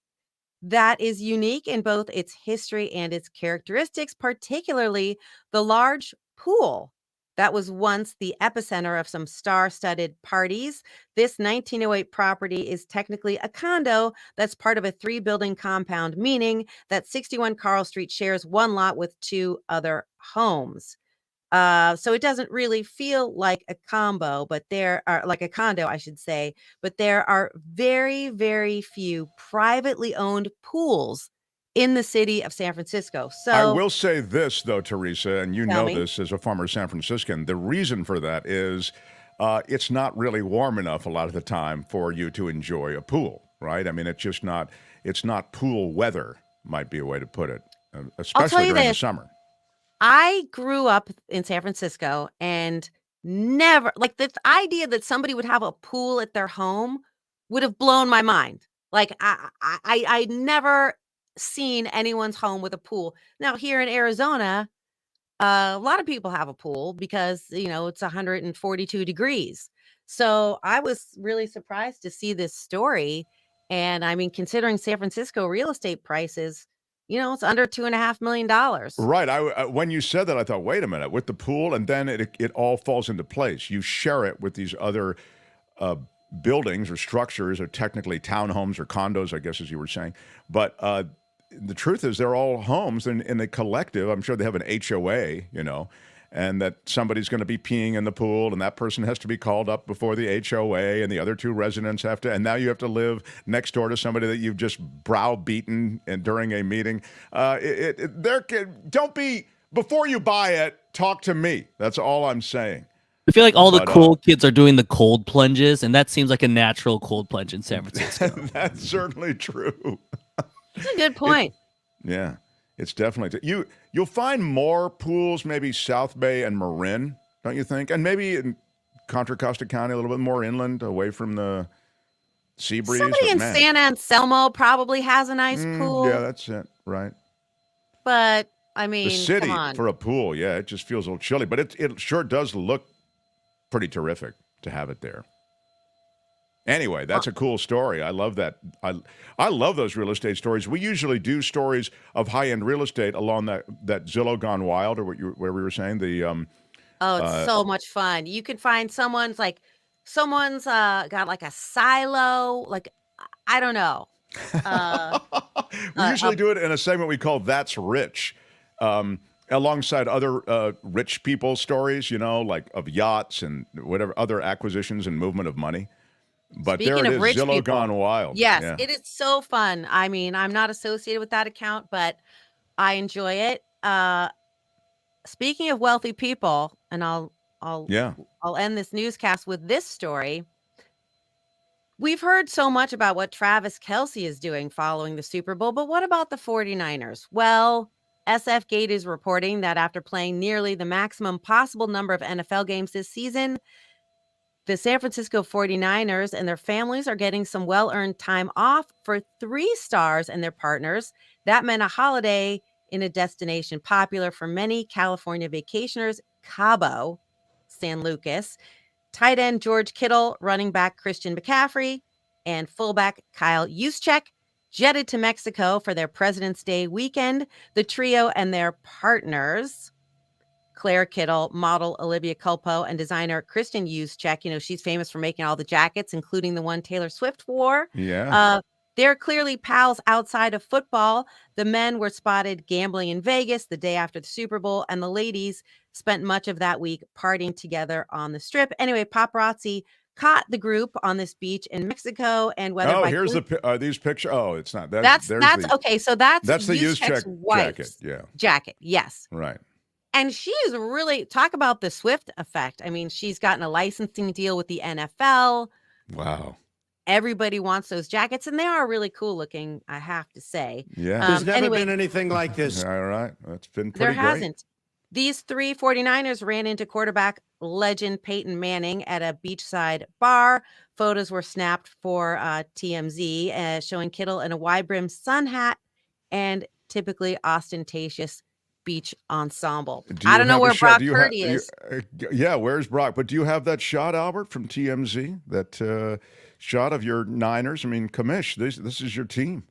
that is unique in both its history and its characteristics, particularly the large pool that was once the epicenter of some star-studded parties. This 1908 property is technically a condo that's part of a 3-building compound, meaning that 61 Carl Street shares one lot with 2 other homes. So it doesn't really feel like a combo, but there are like a condo, I should say, but there are very, very few privately owned pools in the city of San Francisco. So I will say this, though, Teresa, and you know me. this as a former San Franciscan. The reason for that is it's not really warm enough a lot of the time for you to enjoy a pool, right? I mean, it's not pool weather, might be a way to put it, especially during the summer. I grew up in San Francisco and never, like, the idea that somebody would have a pool at their home would have blown my mind. Like, I never seen anyone's home with a pool. Now, here in Arizona, a lot of people have a pool because, it's 142 degrees. So I was really surprised to see this story. And I mean, considering San Francisco real estate prices, it's under $2.5 million. Right. When you said that, I thought, wait a minute, with the pool, and then it all falls into place. You share it with these other buildings or structures, or technically townhomes or condos, I guess, as you were saying. But the truth is, they're all homes in the collective. I'm sure they have an HOA, and that somebody's going to be peeing in the pool, and that person has to be called up before the HOA, and the other 2 residents have to, and now you have to live next door to somebody that you've just browbeaten during a meeting. Don't be, before you buy it, talk to me. That's all I'm saying. I feel like all the But, cool kids are doing the cold plunges, and that seems like a natural cold plunge in San Francisco. That's certainly true. That's a good point. Yeah, it's definitely you'll find more pools maybe South Bay and Marin, don't you think? And maybe in Contra Costa County a little bit more inland, away from the sea breeze. Somebody but in man, San Anselmo probably has a nice pool. yeah, that's it, right? But I mean, The city come on. for a pool, yeah, it just feels a little chilly, but it sure does look pretty terrific to have it there. Anyway, that's a cool story. I love that. I love those real estate stories. We usually do stories of high-end real estate along that Zillow Gone Wild, or where we were saying the Oh, it's so much fun. You can find someone's got like a silo, like I don't know. We usually do it in a segment we call That's Rich, alongside other rich people stories, like of yachts and whatever other acquisitions and movement of money. But Speaking there it of is, rich Zillow people, Gone Wild. yes, Yeah. it is so fun. I mean, I'm not associated with that account, but I enjoy it. Speaking of wealthy people, and I'll end this newscast with this story. We've heard so much about what Travis Kelce is doing following the Super Bowl, but what about the 49ers? Well, SF Gate is reporting that after playing nearly the maximum possible number of NFL games this season, the San Francisco 49ers and their families are getting some well-earned time off for 3 stars and their partners. That meant a holiday in a destination popular for many California vacationers, Cabo San Lucas. Tight end George Kittle, running back Christian McCaffrey, and fullback Kyle Juszczyk jetted to Mexico for their President's Day weekend. The trio and their partners, Claire Kittle, model Olivia Culpo, and designer Kristen Juszczyk. She's famous for making all the jackets, including the one Taylor Swift wore. Yeah. They're clearly pals outside of football. The men were spotted gambling in Vegas the day after the Super Bowl, and the ladies spent much of that week partying together on the Strip. Anyway, paparazzi caught the group on this beach in Mexico, and whether Here's these pictures. Oh, it's not. That's okay. So that's the Juszczyk's Juszczyk wife's jacket. Yeah. jacket. Yes. Right. And she is really, talk about the Swift effect. I mean, she's gotten a licensing deal with the NFL. Wow. Everybody wants those jackets, and they are really cool looking, I have to say. Yeah. There's never been anything like this. All right. That's been pretty There great. hasn't. These 3 49ers ran into quarterback legend Peyton Manning at a beachside bar. Photos were snapped for TMZ, showing Kittle in a wide-brimmed sun hat and typically ostentatious beach ensemble. I don't know where Brock Purdy is. Yeah, where's Brock? But do you have that shot, Albert, from TMZ? That shot of your Niners? I mean, commish, this is your team.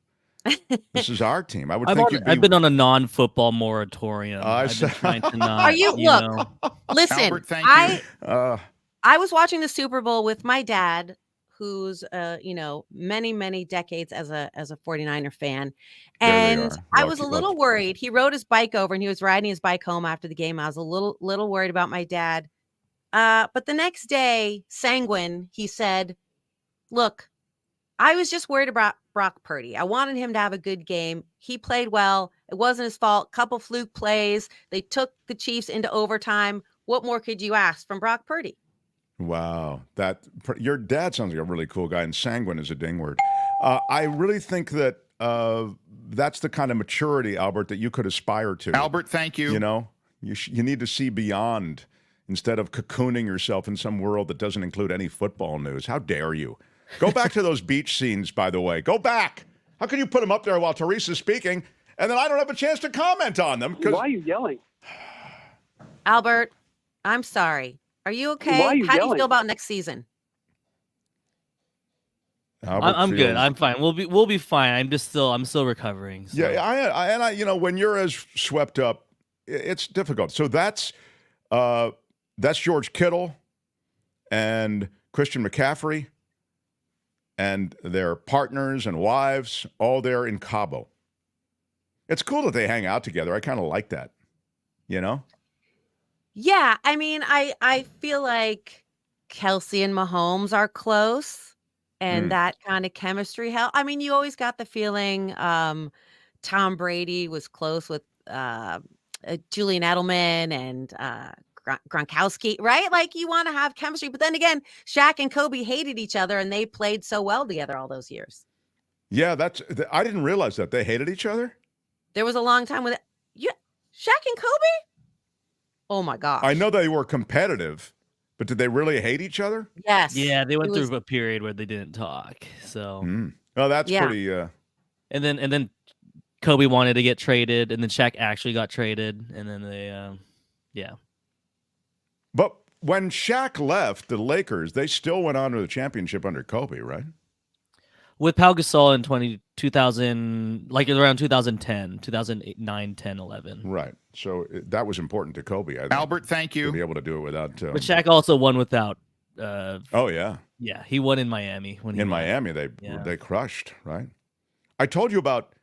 This is our team. I would think you'd be. I've been on a non-football moratorium. I've been trying to not. Are you? Look, listen. Albert, thank you. I was watching the Super Bowl with my dad, who's many decades as a 49er fan, and I was a little worried. He rode his bike over, and he was riding his bike home after the game. I was a little worried about my dad. But the next day, sanguine, he said, "Look, I was just worried about Brock Purdy. I wanted him to have a good game. He played well. It wasn't his fault. Couple fluke plays. They took the Chiefs into overtime. What more could you ask from Brock Purdy?" Wow. Your dad sounds like a really cool guy, and sanguine is a ding word. I really think that that's the kind of maturity, Albert, that you could aspire to. Albert, thank you. You need to see beyond instead of cocooning yourself in some world that doesn't include any football news. How dare you? Go back to those beach scenes, by the way. Go back. How can you put them up there while Teresa's speaking, and then I don't have a chance to comment on them? Why are you yelling? Albert, I'm sorry. Are you okay? Why are you How do you yelling? feel about next season? I'm good. I'm fine. We'll be fine. I'm still recovering. So. Yeah, I when you're as swept up, it's difficult. So that's George Kittle and Christian McCaffrey and their partners and wives, all there in Cabo. It's cool that they hang out together. I kind of like that, Yeah, I mean, I feel like Kelsey and Mahomes are close, and that kind of chemistry help. I mean, you always got the feeling Tom Brady was close with Julian Edelman and Gronkowski, right? Like you want to have chemistry. But then again, Shaq and Kobe hated each other and they played so well together all those years. Yeah, I didn't realize that. They hated each other? There was a long time with Shaq and Kobe? Oh my gosh. I know they were competitive, but did they really hate each other? Yes. Yeah, they went through a period where they didn't talk. So Oh, that's pretty and then Kobe wanted to get traded, and then Shaq actually got traded, and then they But when Shaq left the Lakers, they still went on to the championship under Kobe, right? with Pau Gasol in 2000, like around 2010, 2009, 10, 11. Right. So that was important to Kobe. I think, Albert, thank you. To be able to do it without. But Shaq also won without. Oh yeah. Yeah, he won in Miami when he in won. Miami they crushed, right? I told you about.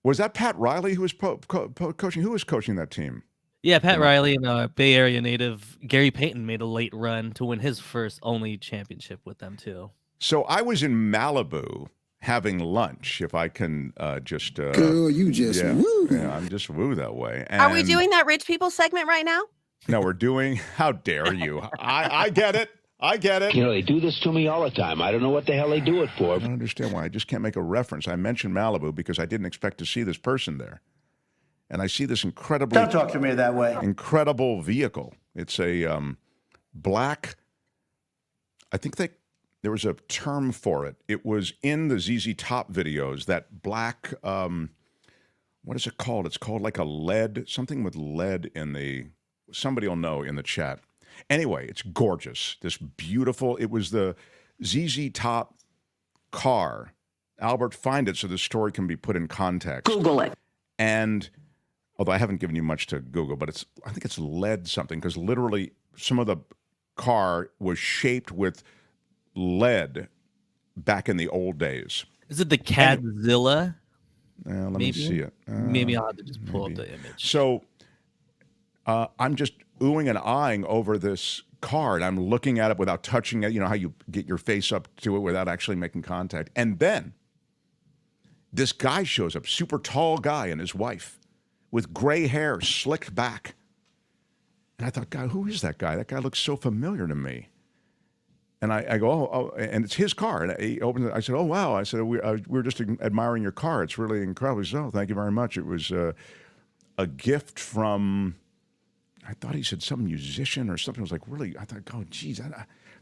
Was that Pat Riley who was coaching? Who was coaching that team? Yeah, Pat Riley and Bay Area native Gary Payton made a late run to win his first only championship with them too. So I was in Malibu having lunch, if I can just... Girl, you just woo. Yeah, I'm just woo that way. Are we doing that rich people segment right now? No, we're doing... How dare you? I get it. I get it. You know, they do this to me all the time. I don't know what the hell they do it for. I don't understand why. I just can't make a reference. I mentioned Malibu because I didn't expect to see this person there. And I see this incredibly... Don't talk to me that way. Incredible vehicle. It's a black... I think there was a term for it. It was in the ZZ Top videos, that black... what is it called? It's called like a lead... Something with lead in the... Somebody will know in the chat. Anyway, it's gorgeous. This beautiful... It was the ZZ Top car. Albert, find it so the story can be put in context. Google it. And... Although I haven't given you much to Google, but I think it's lead something, because literally some of the car was shaped with lead back in the old days. Is it the Cadzilla? Let me see it. Maybe I'll have to just pull up the image. So I'm just oohing and eyeing over this car, and I'm looking at it without touching it. You know how you get your face up to it without actually making contact. And then this guy shows up, super tall guy, and his wife, with gray hair slicked back. And I thought, God, who is that guy? That guy looks so familiar to me. And I go, oh, and it's his car. And he opens it. I said, oh, wow. I said, we were just admiring your car. It's really incredible. He said, oh, thank you very much. It was a gift from, I thought he said some musician or something. I was like, really? I thought, oh, geez,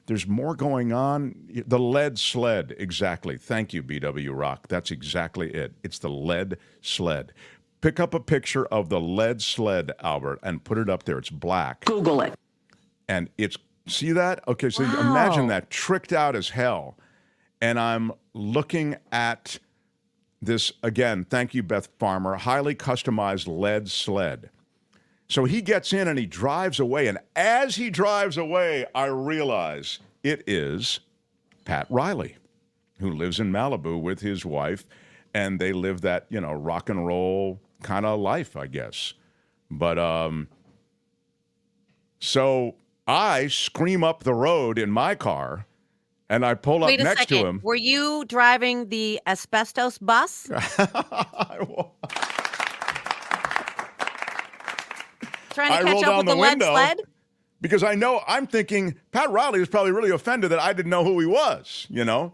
there's more going on. The lead sled, exactly. Thank you, BW Rock. That's exactly it. It's the lead sled. Pick up a picture of the lead sled, Albert, and put it up there. It's black. Google it. And it's, see that? Okay, so imagine that, tricked out as hell. And I'm looking at this, again, thank you, Beth Farmer, highly customized lead sled. So he gets in and he drives away. And as he drives away, I realize it is Pat Riley, who lives in Malibu with his wife. And they live that, you know, rock and roll kind of life, I guess. But so I scream up the road in my car, and I pull up next to him. Were you driving the asbestos bus? Trying to catch up with the lead sled? Because I'm thinking Pat Riley was probably really offended that I didn't know who he was, you know?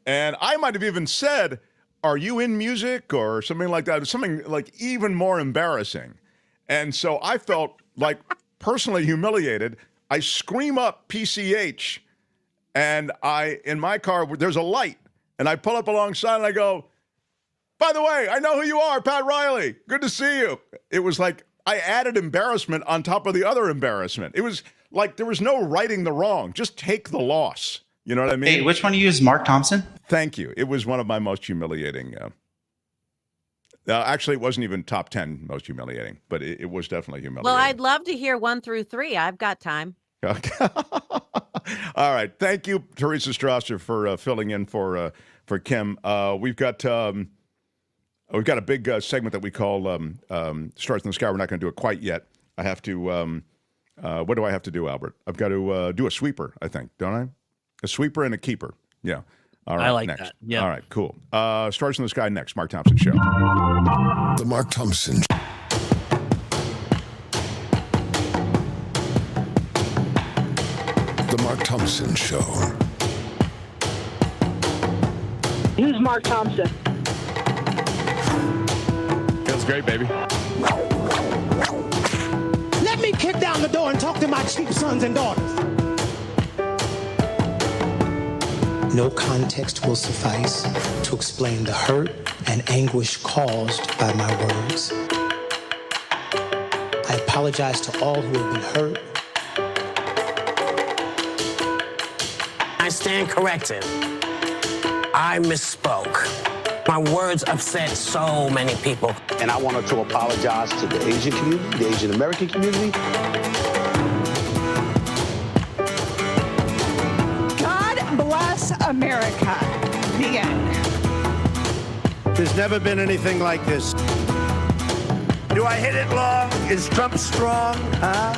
And I might have even said, are you in music or something like that? Something like even more embarrassing. And so I felt like personally humiliated. I scream up PCH, and in my car, there's a light, and I pull up alongside and I go, by the way, I know who you are, Pat Riley. Good to see you. It was like I added embarrassment on top of the other embarrassment. It was like there was no righting the wrong. Just take the loss. You know what I mean? Hey, which one of you is Mark Thompson? Thank you. It was one of my most humiliating. Actually, it wasn't even top 10 most humiliating, but it was definitely humiliating. Well, I'd love to hear 1 through 3. I've got time. Okay. All right. Thank you, Teresa Strasser, for filling in for Kim. We've got a big segment that we call Stars in the Sky. We're not going to do it quite yet. I have to. What do I have to do, Albert? I've got to do a sweeper, I think, don't I? A sweeper and a keeper. Yeah. All right. I like next. that. Yeah. All right. Cool. Stars in the Sky next. Mark Thompson Show. The Mark Thompson. Thompson Show. Who's Mark Thompson? Feels great, baby. Let me kick down the door and talk to my cheap sons and daughters. No context will suffice to explain the hurt and anguish caused by my words. I apologize to all who have been hurt. I stand corrected. I misspoke. My words upset so many people. And I wanted to apologize to the Asian community, the Asian American community. God bless America. The end. There's never been anything like this. Do I hit it long? Is Trump strong? Huh?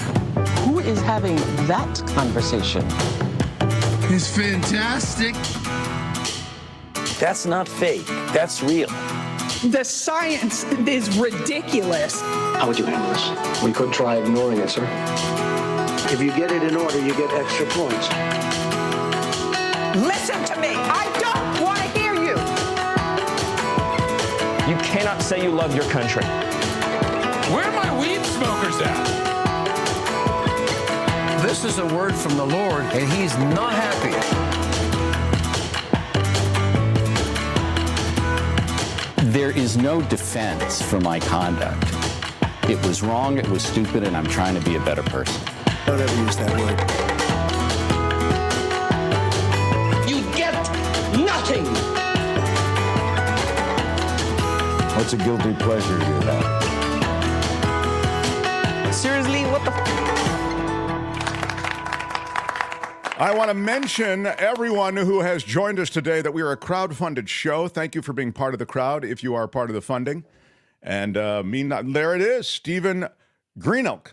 Who is having that conversation? It's fantastic. That's not fake. That's real. The science is ridiculous. How would you handle this? We could try ignoring it, sir. If you get it in order, you get extra points. Listen to me. I don't want to hear you. You cannot say you love your country. Where are my weed smokers at? This is a word from the Lord, and he's not happy. There is no defense for my conduct. It was wrong, it was stupid, and I'm trying to be a better person. Don't ever use that word. You get nothing. What's a guilty pleasure you have? Seriously, what the I want to mention everyone who has joined us today that we are a crowd-funded show. Thank you for being part of the crowd if you are part of the funding. And there it is, Stephen Greenelk.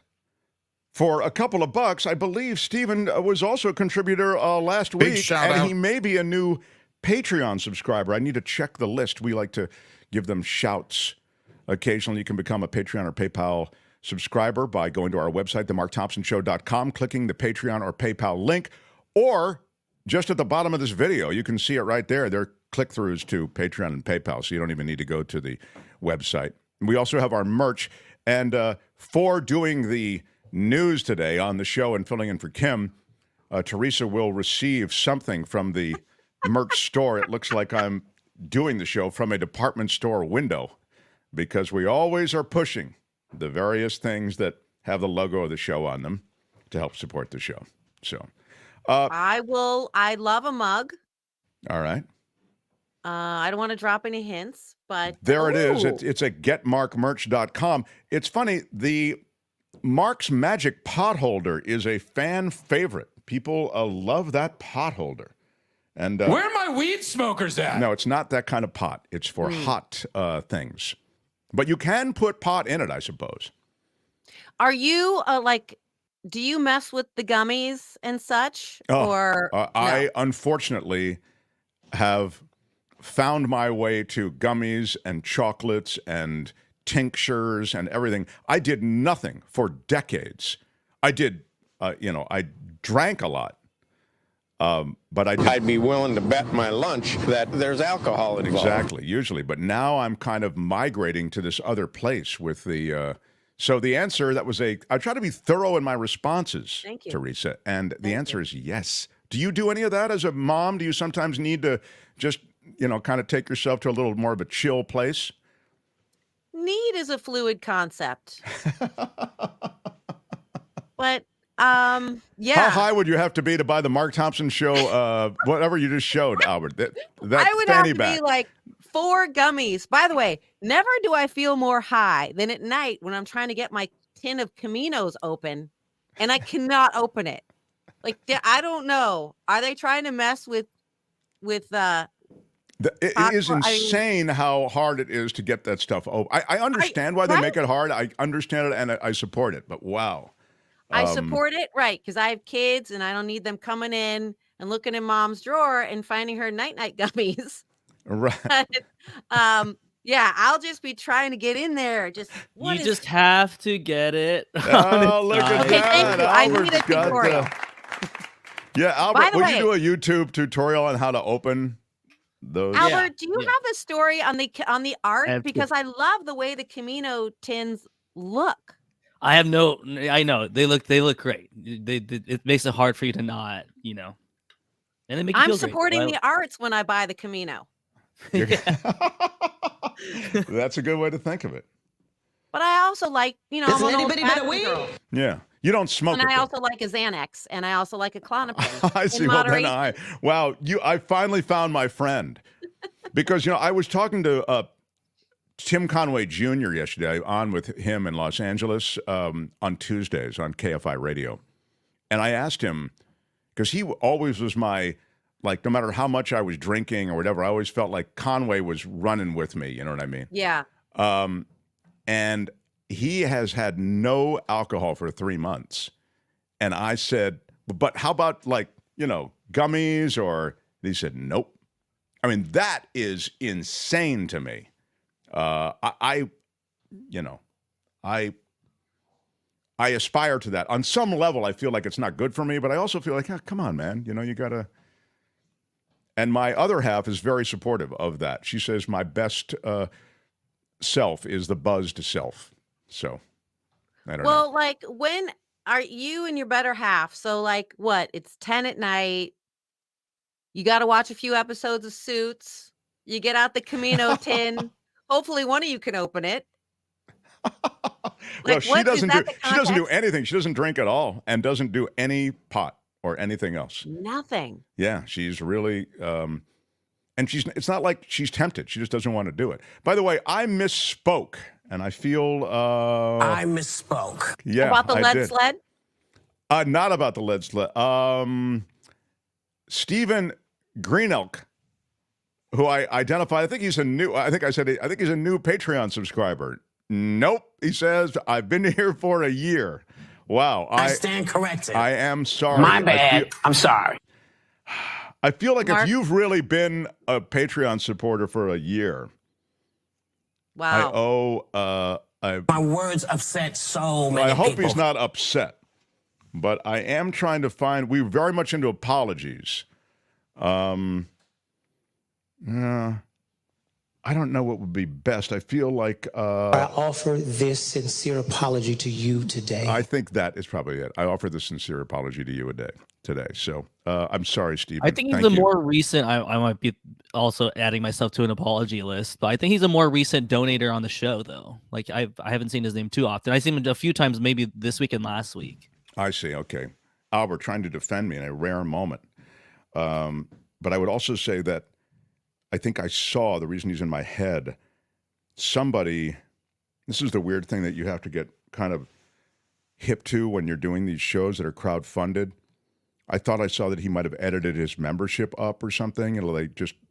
For a couple of bucks, I believe Stephen was also a contributor last Big week. shout and out. he may be a new Patreon subscriber. I need to check the list. We like to give them shouts. Occasionally, you can become a Patreon or PayPal subscriber by going to our website, themarkthompsonshow.com, clicking the Patreon or PayPal link. Or just at the bottom of this video, you can see it right there. There are click-throughs to Patreon and PayPal, so you don't even need to go to the website. We also have our merch. And for doing the news today on the show and filling in for Kim, Teresa will receive something from the merch store. It looks like I'm doing the show from a department store window because we always are pushing the various things that have the logo of the show on them to help support the show. So... I love a mug. All right. I don't want to drop any hints, but there it is. It's at getmarkmerch.com. It's funny. The Mark's Magic pot holder is a fan favorite. People love that pot holder. And Where are my weed smokers at? No, it's not that kind of pot. It's for hot things. But you can put pot in it, I suppose. Are you do you mess with the gummies and such? Or no? I unfortunately have found my way to gummies and chocolates and tinctures and everything. I did nothing for decades. I did, I drank a lot. But I'd be willing to bet my lunch that there's alcohol involved. Exactly, usually. But now I'm kind of migrating to this other place with the... So the answer, I try to be thorough in my responses, Thank you. Teresa, and the answer is yes. Do you do any of that as a mom? Do you sometimes need to just, kind of take yourself to a little more of a chill place? Need is a fluid concept. But, yeah. How high would you have to be to buy the Mark Thompson Show, whatever you just showed, Albert? That I would have fanny to back. be like 4 gummies. By the way, never do I feel more high than at night when I'm trying to get my tin of Caminos open and I cannot open it. Like, I don't know. Are they trying to mess with It is insane how hard it is to get that stuff open. I understand why they make it hard. I understand it and I support it, but wow. I support it, right, because I have kids and I don't need them coming in and looking in mom's drawer and finding her night-night gummies. Right. But, yeah, I'll just be trying to get in there. You just have to get it. Oh, look at Okay, that. thank you. I need a Albert's got tutorial. Yeah, Albert, By the would way, you do a YouTube tutorial on how to open those? Albert, do you have the story on the art? have Because I love the way the Camino tins look. I know they look great. It makes it hard for you to not, and they make you I'm feel great. supporting the arts when I buy the Camino. That's a good way to think of it. But I also like, I'm an old-fashioned girl. Yeah. You don't smoke And it, I though. also like a Xanax, and I also like a Klonopin. I see. In Well, then moderation. I finally found my friend. Because, I was talking to Tim Conway Jr. yesterday, on with him in Los Angeles on Tuesdays on KFI Radio. And I asked him, because he always was my, like, no matter how much I was drinking or whatever, I always felt like Conway was running with me. You know what I mean? Yeah. And he has had no alcohol for 3 months. And I said, but how about gummies? Or he said, nope. I mean, that is insane to me. I aspire to that. On some level, I feel like it's not good for me, but I also feel like, come on, man. You got to. And my other half is very supportive of that. She says my best self is the buzzed self. So, I don't know. Well, like, when are you and your better half? So, like, what? It's 10 at night. You got to watch a few episodes of Suits. You get out the Camino tin. Hopefully, one of you can open it. Well, she doesn't do anything. She doesn't drink at all and doesn't do any pot or anything else. Nothing. Yeah, she's really, and it's not like she's tempted. She just doesn't want to do it. By the way, I misspoke, and I feel I misspoke. Yeah, about the lead did. sled? Not about the lead sled. Stephen Greenelk, who I identified, I think he's a new Patreon subscriber. Nope, he says, I've been here for a year. Wow. I stand corrected. I am sorry. My bad. I'm sorry. I feel like Mark? if you've really been a Patreon supporter for a year, wow. My words upset so many I hope people. he's not upset, but I am trying to find, we're very much into apologies. I don't know what would be best. I feel like I offer this sincere apology to you today. I think that is probably it. I offer this sincere apology to you today. So I'm sorry, Steve. I think he's a more recent. I might be also adding myself to an apology list, but I think he's a more recent donator on the show, though. Like I haven't seen his name too often. I've seen him a few times, maybe this week and last week. I see. Okay, Albert trying to defend me in a rare moment. But I would also say that I think I saw, the reason he's in my head, somebody, this is the weird thing that you have to get kind of hip to when you're doing these shows that are crowdfunded. I thought I saw that he might have edited his membership up or something.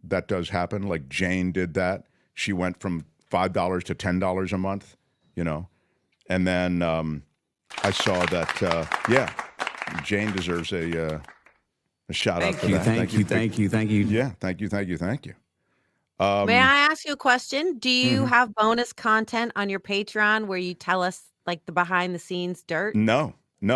That does happen. Like Jane did that. She went from $5 to $10 a month, And then I saw that, Jane deserves a shout out for that. Thank you. Yeah, thank you. May I ask you a question? Do you have bonus content on your Patreon where you tell us like the behind the scenes dirt? No. And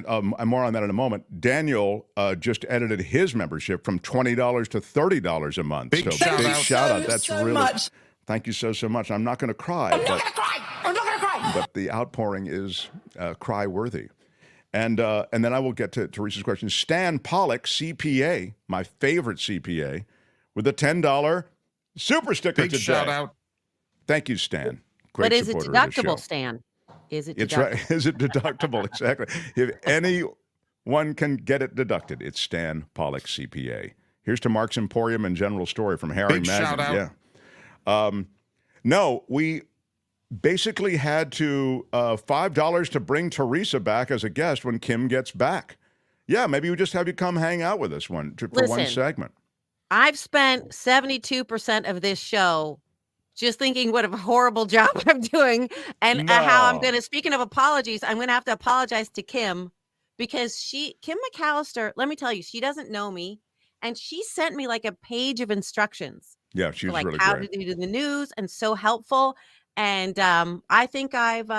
I'm more on that in a moment. Daniel just edited his membership from $20 to $30 a month. Big shout out. That's really much. Thank you so much. I'm not going to cry. I'm not gonna cry. But the outpouring is cry worthy. And then I will get to Teresa's question. Stan Pollock, CPA, my favorite CPA, with a $10 super sticker Big today. shout out. Thank you, Stan. Great But is it supporter of the show. deductible, Stan? Is it deductible? It's right. Is it deductible? Exactly. If anyone can get it deducted, it's Stan Pollock, CPA. Here's to Mark's Emporium and General Story from Harry Big Magnin. shout out. Yeah. No, we basically had to $5 to bring Teresa back as a guest when Kim gets back. Yeah, maybe we just have you come hang out with us for one segment. I've spent 72% of this show just thinking what a horrible job I'm doing and how I'm going to, speaking of apologies, I'm going to have to apologize to Kim because Kim McAllister, let me tell you, she doesn't know me. And she sent me like a page of instructions. Yeah, she was like really how great. to do the news and so helpful. And I think I've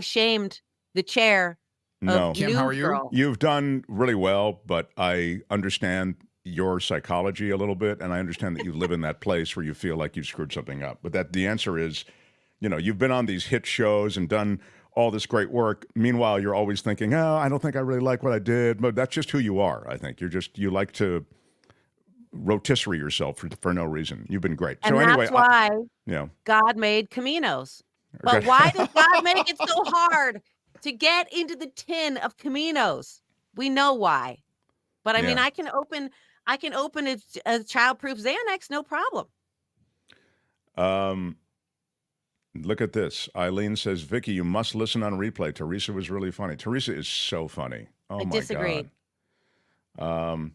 shamed the chair No. Kim, how are you? Girl. You've done really well, but I understand your psychology a little bit, and I understand that you live in that place where you feel like you've screwed something up. But that the answer is, you've been on these hit shows and done all this great work. Meanwhile, you're always thinking, oh, I don't think I really like what I did. But that's just who you are, I think. You like to rotisserie yourself for no reason. You've been great. And So anyway, that's why yeah. God made Caminos. But why did God make it so hard to get into the tin of Caminos? We know why. But I mean, I can open a child-proof Xanax, no problem. Look at this. Eileen says, Vicky, you must listen on replay. Teresa was really funny. Teresa is so funny. Oh, I my disagree. God.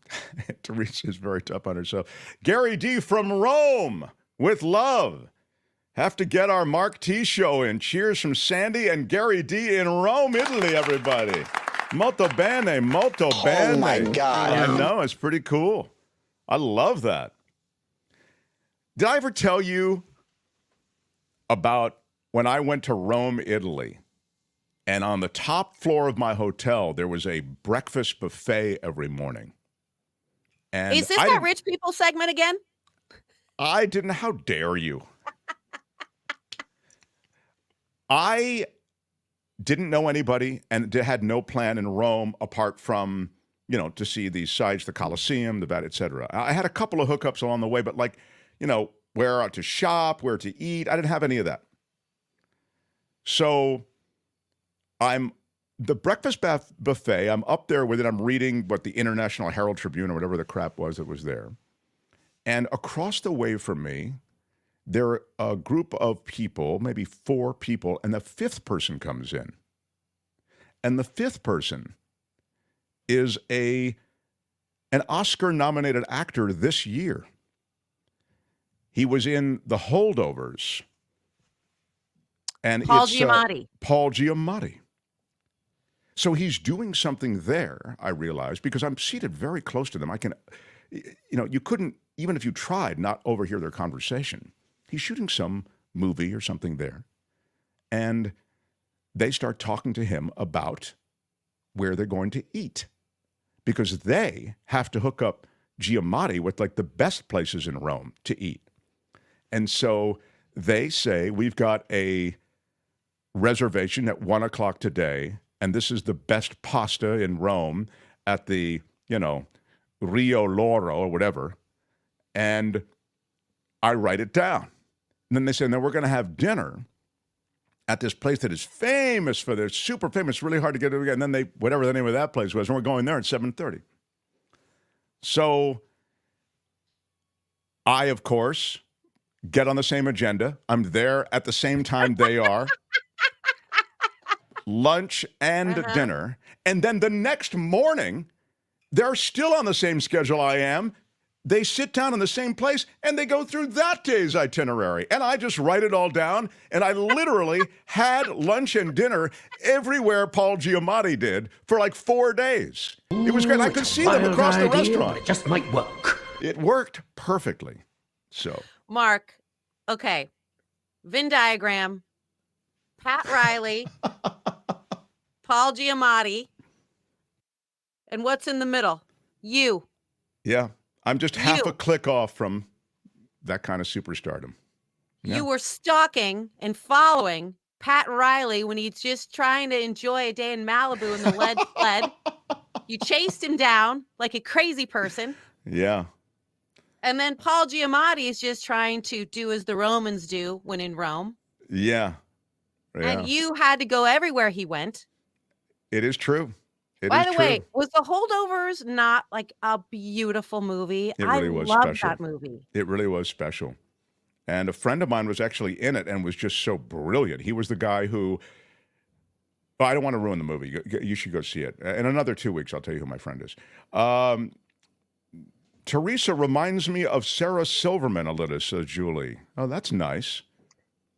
Teresa is very tough on herself. Gary D from Rome with love. Have to get our Mark T show in. Cheers from Sandy and Gary D in Rome, Italy, everybody. Molto bene, molto bene. Oh, my God. I know. It's pretty cool. I love that. Did I ever tell you about when I went to Rome, Italy, and on the top floor of my hotel, there was a breakfast buffet every morning. And Is this that rich people segment again? I didn't. How dare you? I didn't know anybody and had no plan in Rome apart from, to see these sites, the Colosseum, the Vat, etc. I had a couple of hookups along the way, but where to shop, where to eat, I didn't have any of that. So the breakfast buffet, I'm up there with it. I'm reading what the International Herald Tribune or whatever the crap was that was there. And across the way from me, there are a group of people, maybe 4 people, and the 5th person comes in. And the 5th person is an Oscar-nominated actor this year. He was in The Holdovers. And Paul Giamatti. Paul Giamatti. So he's doing something there, I realized, because I'm seated very close to them. I can, you couldn't, even if you tried, not overhear their conversation. He's shooting some movie or something there. And they start talking to him about where they're going to eat because they have to hook up Giamatti with like the best places in Rome to eat. And so they say, we've got a reservation at 1:00 today, and this is the best pasta in Rome at the, Rio Loro or whatever. And I write it down. And then they say, then we're going to have dinner at this place that is famous for their super famous, really hard to get to again. And then whatever the name of that place was, and we're going there at 7:30. So I, of course, get on the same agenda. I'm there at the same time they are. Lunch and dinner. And then the next morning, they're still on the same schedule I am. They sit down in the same place and they go through that day's itinerary. And I just write it all down. And I literally had lunch and dinner everywhere Paul Giamatti did for like 4 days. It was great. I could see them across the restaurant. It just might work. It worked perfectly. So, Mark, okay. Venn diagram, Pat Riley, Paul Giamatti, and what's in the middle? You. Yeah. I'm just half a click off from that kind of superstardom. Yeah. You were stalking and following Pat Riley when he's just trying to enjoy a day in Malibu in the lead sled. You chased him down like a crazy person. Yeah. And then Paul Giamatti is just trying to do as the Romans do when in Rome. Yeah. And you had to go everywhere he went. It is true. By the way, was The Holdovers not like a beautiful movie? It really was loved special. that movie. It really was special. And a friend of mine was actually in it and was just so brilliant. He was the guy who, I don't want to ruin the movie. You should go see it. In another 2 weeks, I'll tell you who my friend is. Teresa reminds me of Sarah Silverman a little, says Julie. Oh, that's nice.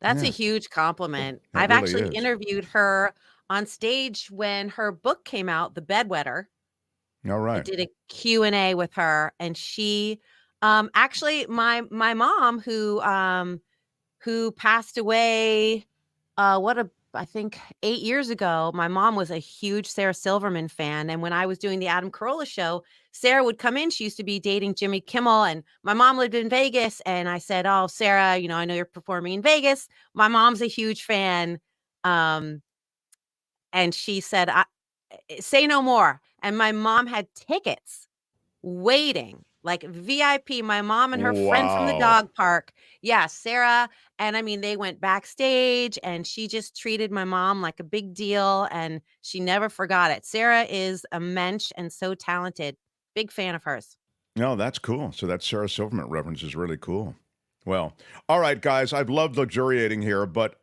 That's a huge compliment. It I've really actually is. interviewed her on stage when her book came out, The Bedwetter. All I right. did a Q&A with her, and she actually my mom who passed away what I think 8 years ago, my mom was a huge Sarah Silverman fan. And when I was doing the Adam Carolla show, Sarah would come in. She used to be dating Jimmy Kimmel, and my mom lived in Vegas. And I said, "Oh, Sarah, I know you're performing in Vegas. My mom's a huge fan." Um, and she said, "Say no more." And my mom had tickets waiting, like VIP, my mom and her friend from the Wow. dog park. Yeah, Sarah. And I mean, they went backstage and she just treated my mom like a big deal and she never forgot it. Sarah is a mensch and so talented. Big fan of hers. No, that's cool. So that Sarah Silverman reference is really cool. Well, all right, guys, I've loved luxuriating here, but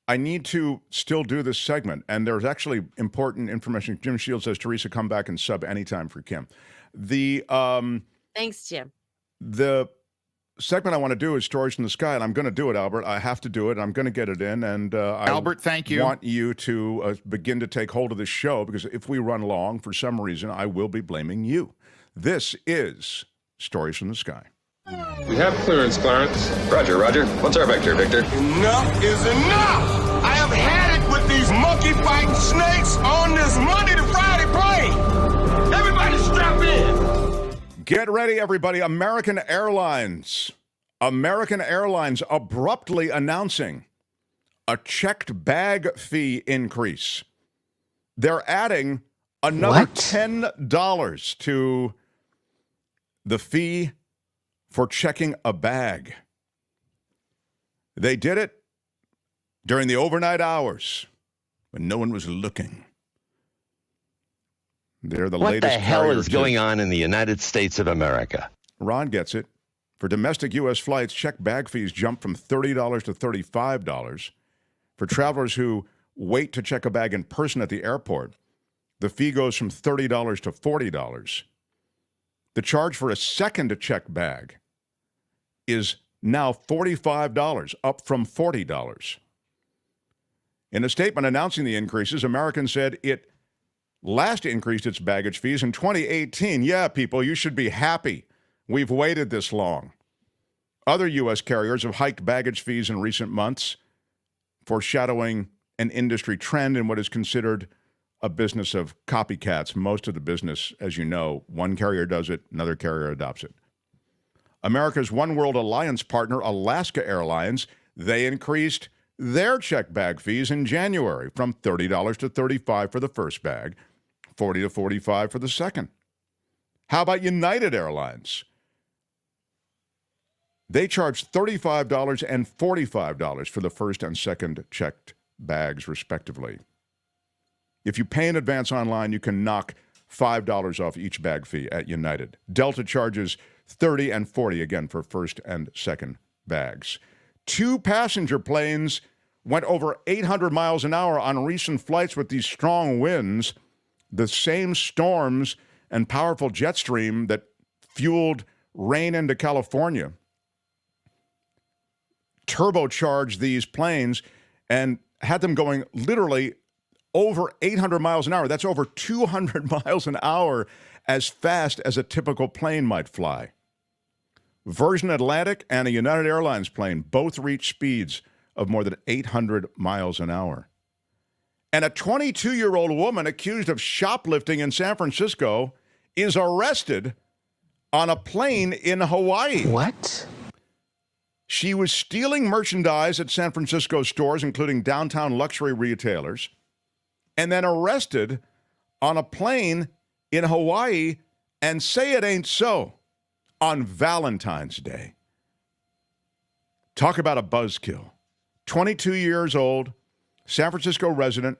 I need to still do this segment. And there's actually important information. Jim Shields says, Teresa, come back and sub anytime for Kim. Thanks, Jim. The segment I want to do is Stories from the Sky, and I'm going to do it, Albert. I have to do it. I'm going to get it in. And Albert, thank you. I want you to begin to take hold of this show, because if we run long, for some reason, I will be blaming you. This is Stories from the Sky. We have clearance, Clarence. Roger, Roger. What's our vector, Victor? Enough is enough! I have had it with these monkey-fighting snakes on this Monday to Friday plane! Everybody strap in! Get ready, everybody. American Airlines abruptly announcing a checked bag fee increase. They're adding another $10 to the fee for checking a bag. They did it during the overnight hours when no one was looking. They're the latest. What the hell carrier is going on in the United States of America? Ron gets it. For domestic U.S. flights, checked bag fees jump from $30 to $35. For travelers who wait to check a bag in person at the airport, the fee goes from $30 to $40. The charge for a second checked bag is now $45, up from $40. In a statement announcing the increases, American said it last increased its baggage fees in 2018. Yeah, people, you should be happy we've waited this long. Other U.S. carriers have hiked baggage fees in recent months, foreshadowing an industry trend in what is considered a business of copycats. Most of the business, as you know, one carrier does it, another carrier adopts it. America's One World Alliance partner, Alaska Airlines, they increased their checked bag fees in January from $30 to $35 for the first bag, $40 to $45 for the second. How about United Airlines? They charge $35 and $45 for the first and second checked bags, respectively. If you pay in advance online, you can knock $5 off each bag fee at United. Delta charges $30 and $40 again for first and second bags. 2 passenger planes went over 800 miles an hour on recent flights with these strong winds. The same storms and powerful jet stream that fueled rain into California turbocharged these planes and had them going literally over 800 miles an hour. That's over 200 miles an hour, as fast as a typical plane might fly. Virgin Atlantic and a United Airlines plane both reached speeds of more than 800 miles an hour. And a 22-year-old woman accused of shoplifting in San Francisco is arrested on a plane in Hawaii. What? She was stealing merchandise at San Francisco stores, including downtown luxury retailers, and then arrested on a plane in Hawaii, and say it ain't so, on Valentine's Day. Talk about a buzzkill. 22 years old, San Francisco resident.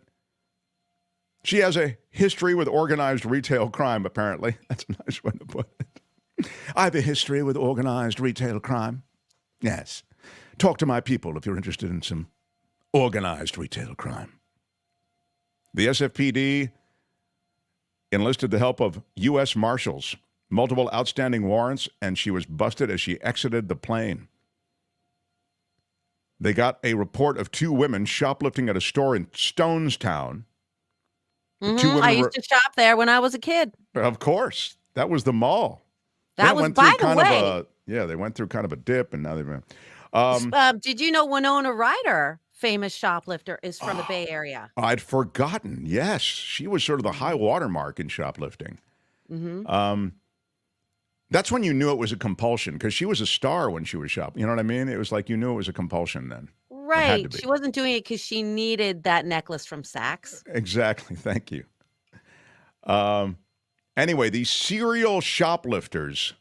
She has a history with organized retail crime, apparently. That's a nice way to put it. I have a history with organized retail crime. Yes. Talk to my people if you're interested in some organized retail crime. The SFPD enlisted the help of U.S. Marshals, multiple outstanding warrants, and she was busted as she exited the plane. They got a report of 2 women shoplifting at a store in Stonestown. I used to shop there when I was a kid. Of course. That was the mall. That was, by the way. They went through kind of a dip, and now they've been. Did you know Winona Ryder famous shoplifter is from the Bay Area. I'd forgotten. Yes, she was sort of the high watermark in shoplifting. Mm-hmm. That's when you knew it was a compulsion, because she was a star when she was shopping. You know what I mean? It was like you knew it was a compulsion then. Right. She wasn't doing it because she needed that necklace from Saks. Exactly. Thank you. Anyway, these serial shoplifters,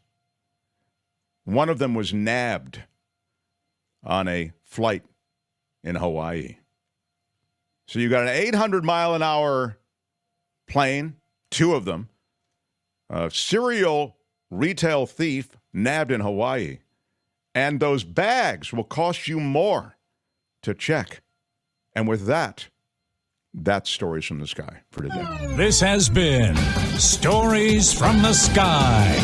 one of them was nabbed on a flight in Hawaii. So you got an 800-mile-an-hour plane, two of them, a serial retail thief nabbed in Hawaii, and those bags will cost you more to check. And with that, that's Stories from the Sky for today. This has been Stories from the Sky.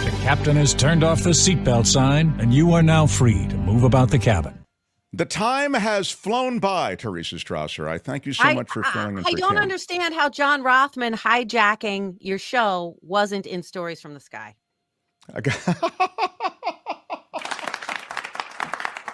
The captain has turned off the seatbelt sign, and you are now free to move about the cabin. The time has flown by, Teresa Strasser. I thank you so much for filling in for I don't Kim. understand how John Rothmann hijacking your show wasn't in Stories from the Sky.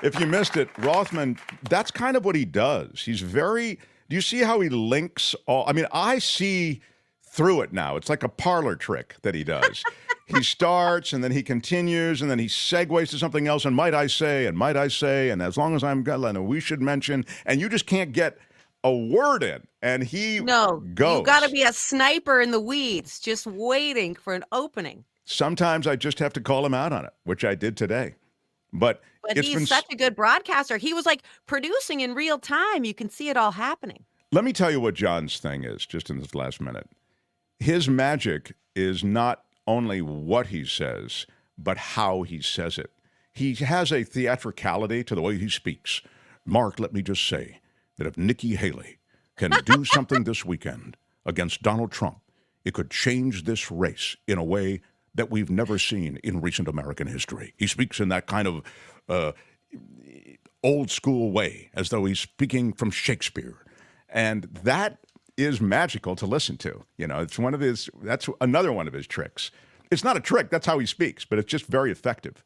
If you missed it, Rothmann, that's kind of what he does. He's very, do you see how he links all? I mean, I see through it now. It's like a parlor trick that he does. He starts, and then he continues, and then he segues to something else, and might I say, and as long as I'm going, we should mention, and you just can't get a word in, and he goes. You got to be a sniper in the weeds, just waiting for an opening. Sometimes I just have to call him out on it, which I did today. But he's such a good broadcaster. He was like producing in real time. You can see it all happening. Let me tell you what John's thing is, just in this last minute. His magic is not only what he says, but how he says it. He has a theatricality to the way he speaks. Mark, let me just say that if Nikki Haley can do something this weekend against Donald Trump, it could change this race in a way that we've never seen in recent American history. He speaks in that kind of old school way, as though he's speaking from Shakespeare. And that is magical to listen to. You know, it's one of his, that's another one of his tricks. It's not a trick, that's how he speaks, but it's just very effective.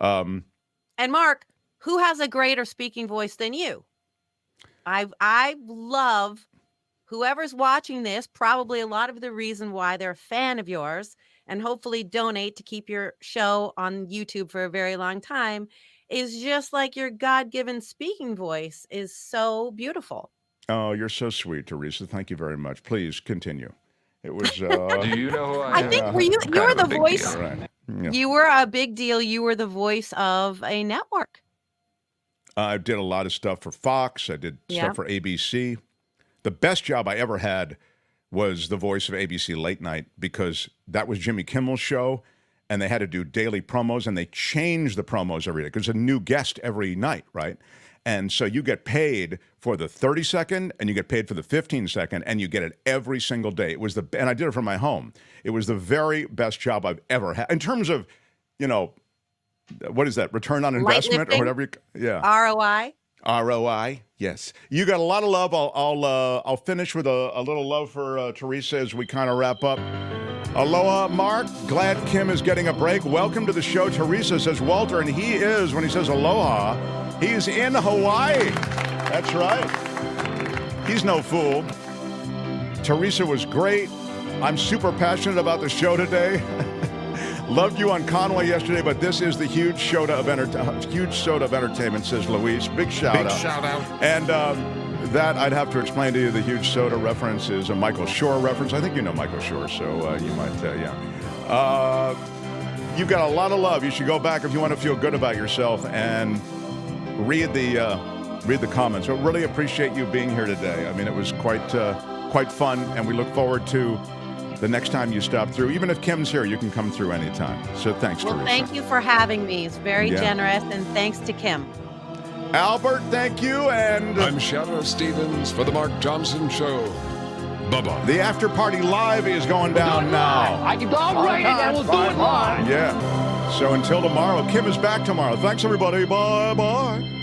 And Mark, who has a greater speaking voice than you? I love whoever's watching this, probably a lot of the reason why they're a fan of yours, and hopefully donate to keep your show on YouTube for a very long time, is just like your God-given speaking voice is so beautiful. Oh, you're so sweet, Teresa. Thank you very much. Please continue. It was. Do you know who I am? I think you were the voice. Right. Yeah. You were a big deal. You were the voice of a network. I did a lot of stuff for Fox. I did stuff for ABC. The best job I ever had was the voice of ABC Late Night, because that was Jimmy Kimmel's show, and they had to do daily promos, and they changed the promos every day because a new guest every night, right? And so you get paid for the 30-second, and you get paid for the 15-second, and you get it every single day. It was and I did it from my home. It was the very best job I've ever had in terms of, you know, what is that? Return on investment or whatever. ROI. ROI. Yes. You got a lot of love. I'll finish with a little love for Teresa as we kind of wrap up. Aloha, Mark. Glad Kim is getting a break. Welcome to the show, Teresa, says Walter, and he is, when he says aloha, he's in Hawaii. That's right. He's no fool. Teresa was great. I'm super passionate about the show today. Loved you on Conway yesterday, but this is the huge soda of entertainment, says Luis. Big shout out. Big shout out. And that I'd have to explain to you. The huge soda reference is a Michael Shore reference. I think you know Michael Shore, so you might, you've got a lot of love. You should go back if you want to feel good about yourself and read the comments. I really appreciate you being here today. I mean, it was quite fun, and we look forward to the next time you stop through. Even if Kim's here, you can come through anytime. So thanks, Teresa. Thank you for having me. It's very generous, and thanks to Kim. Albert, thank you, and I'm Shadow Stevens for the Mark Thompson Show. Bye-bye. The After Party Live is going down now. All right, and we'll do it live. Yeah. So until tomorrow, Kim is back tomorrow. Thanks, everybody. Bye-bye.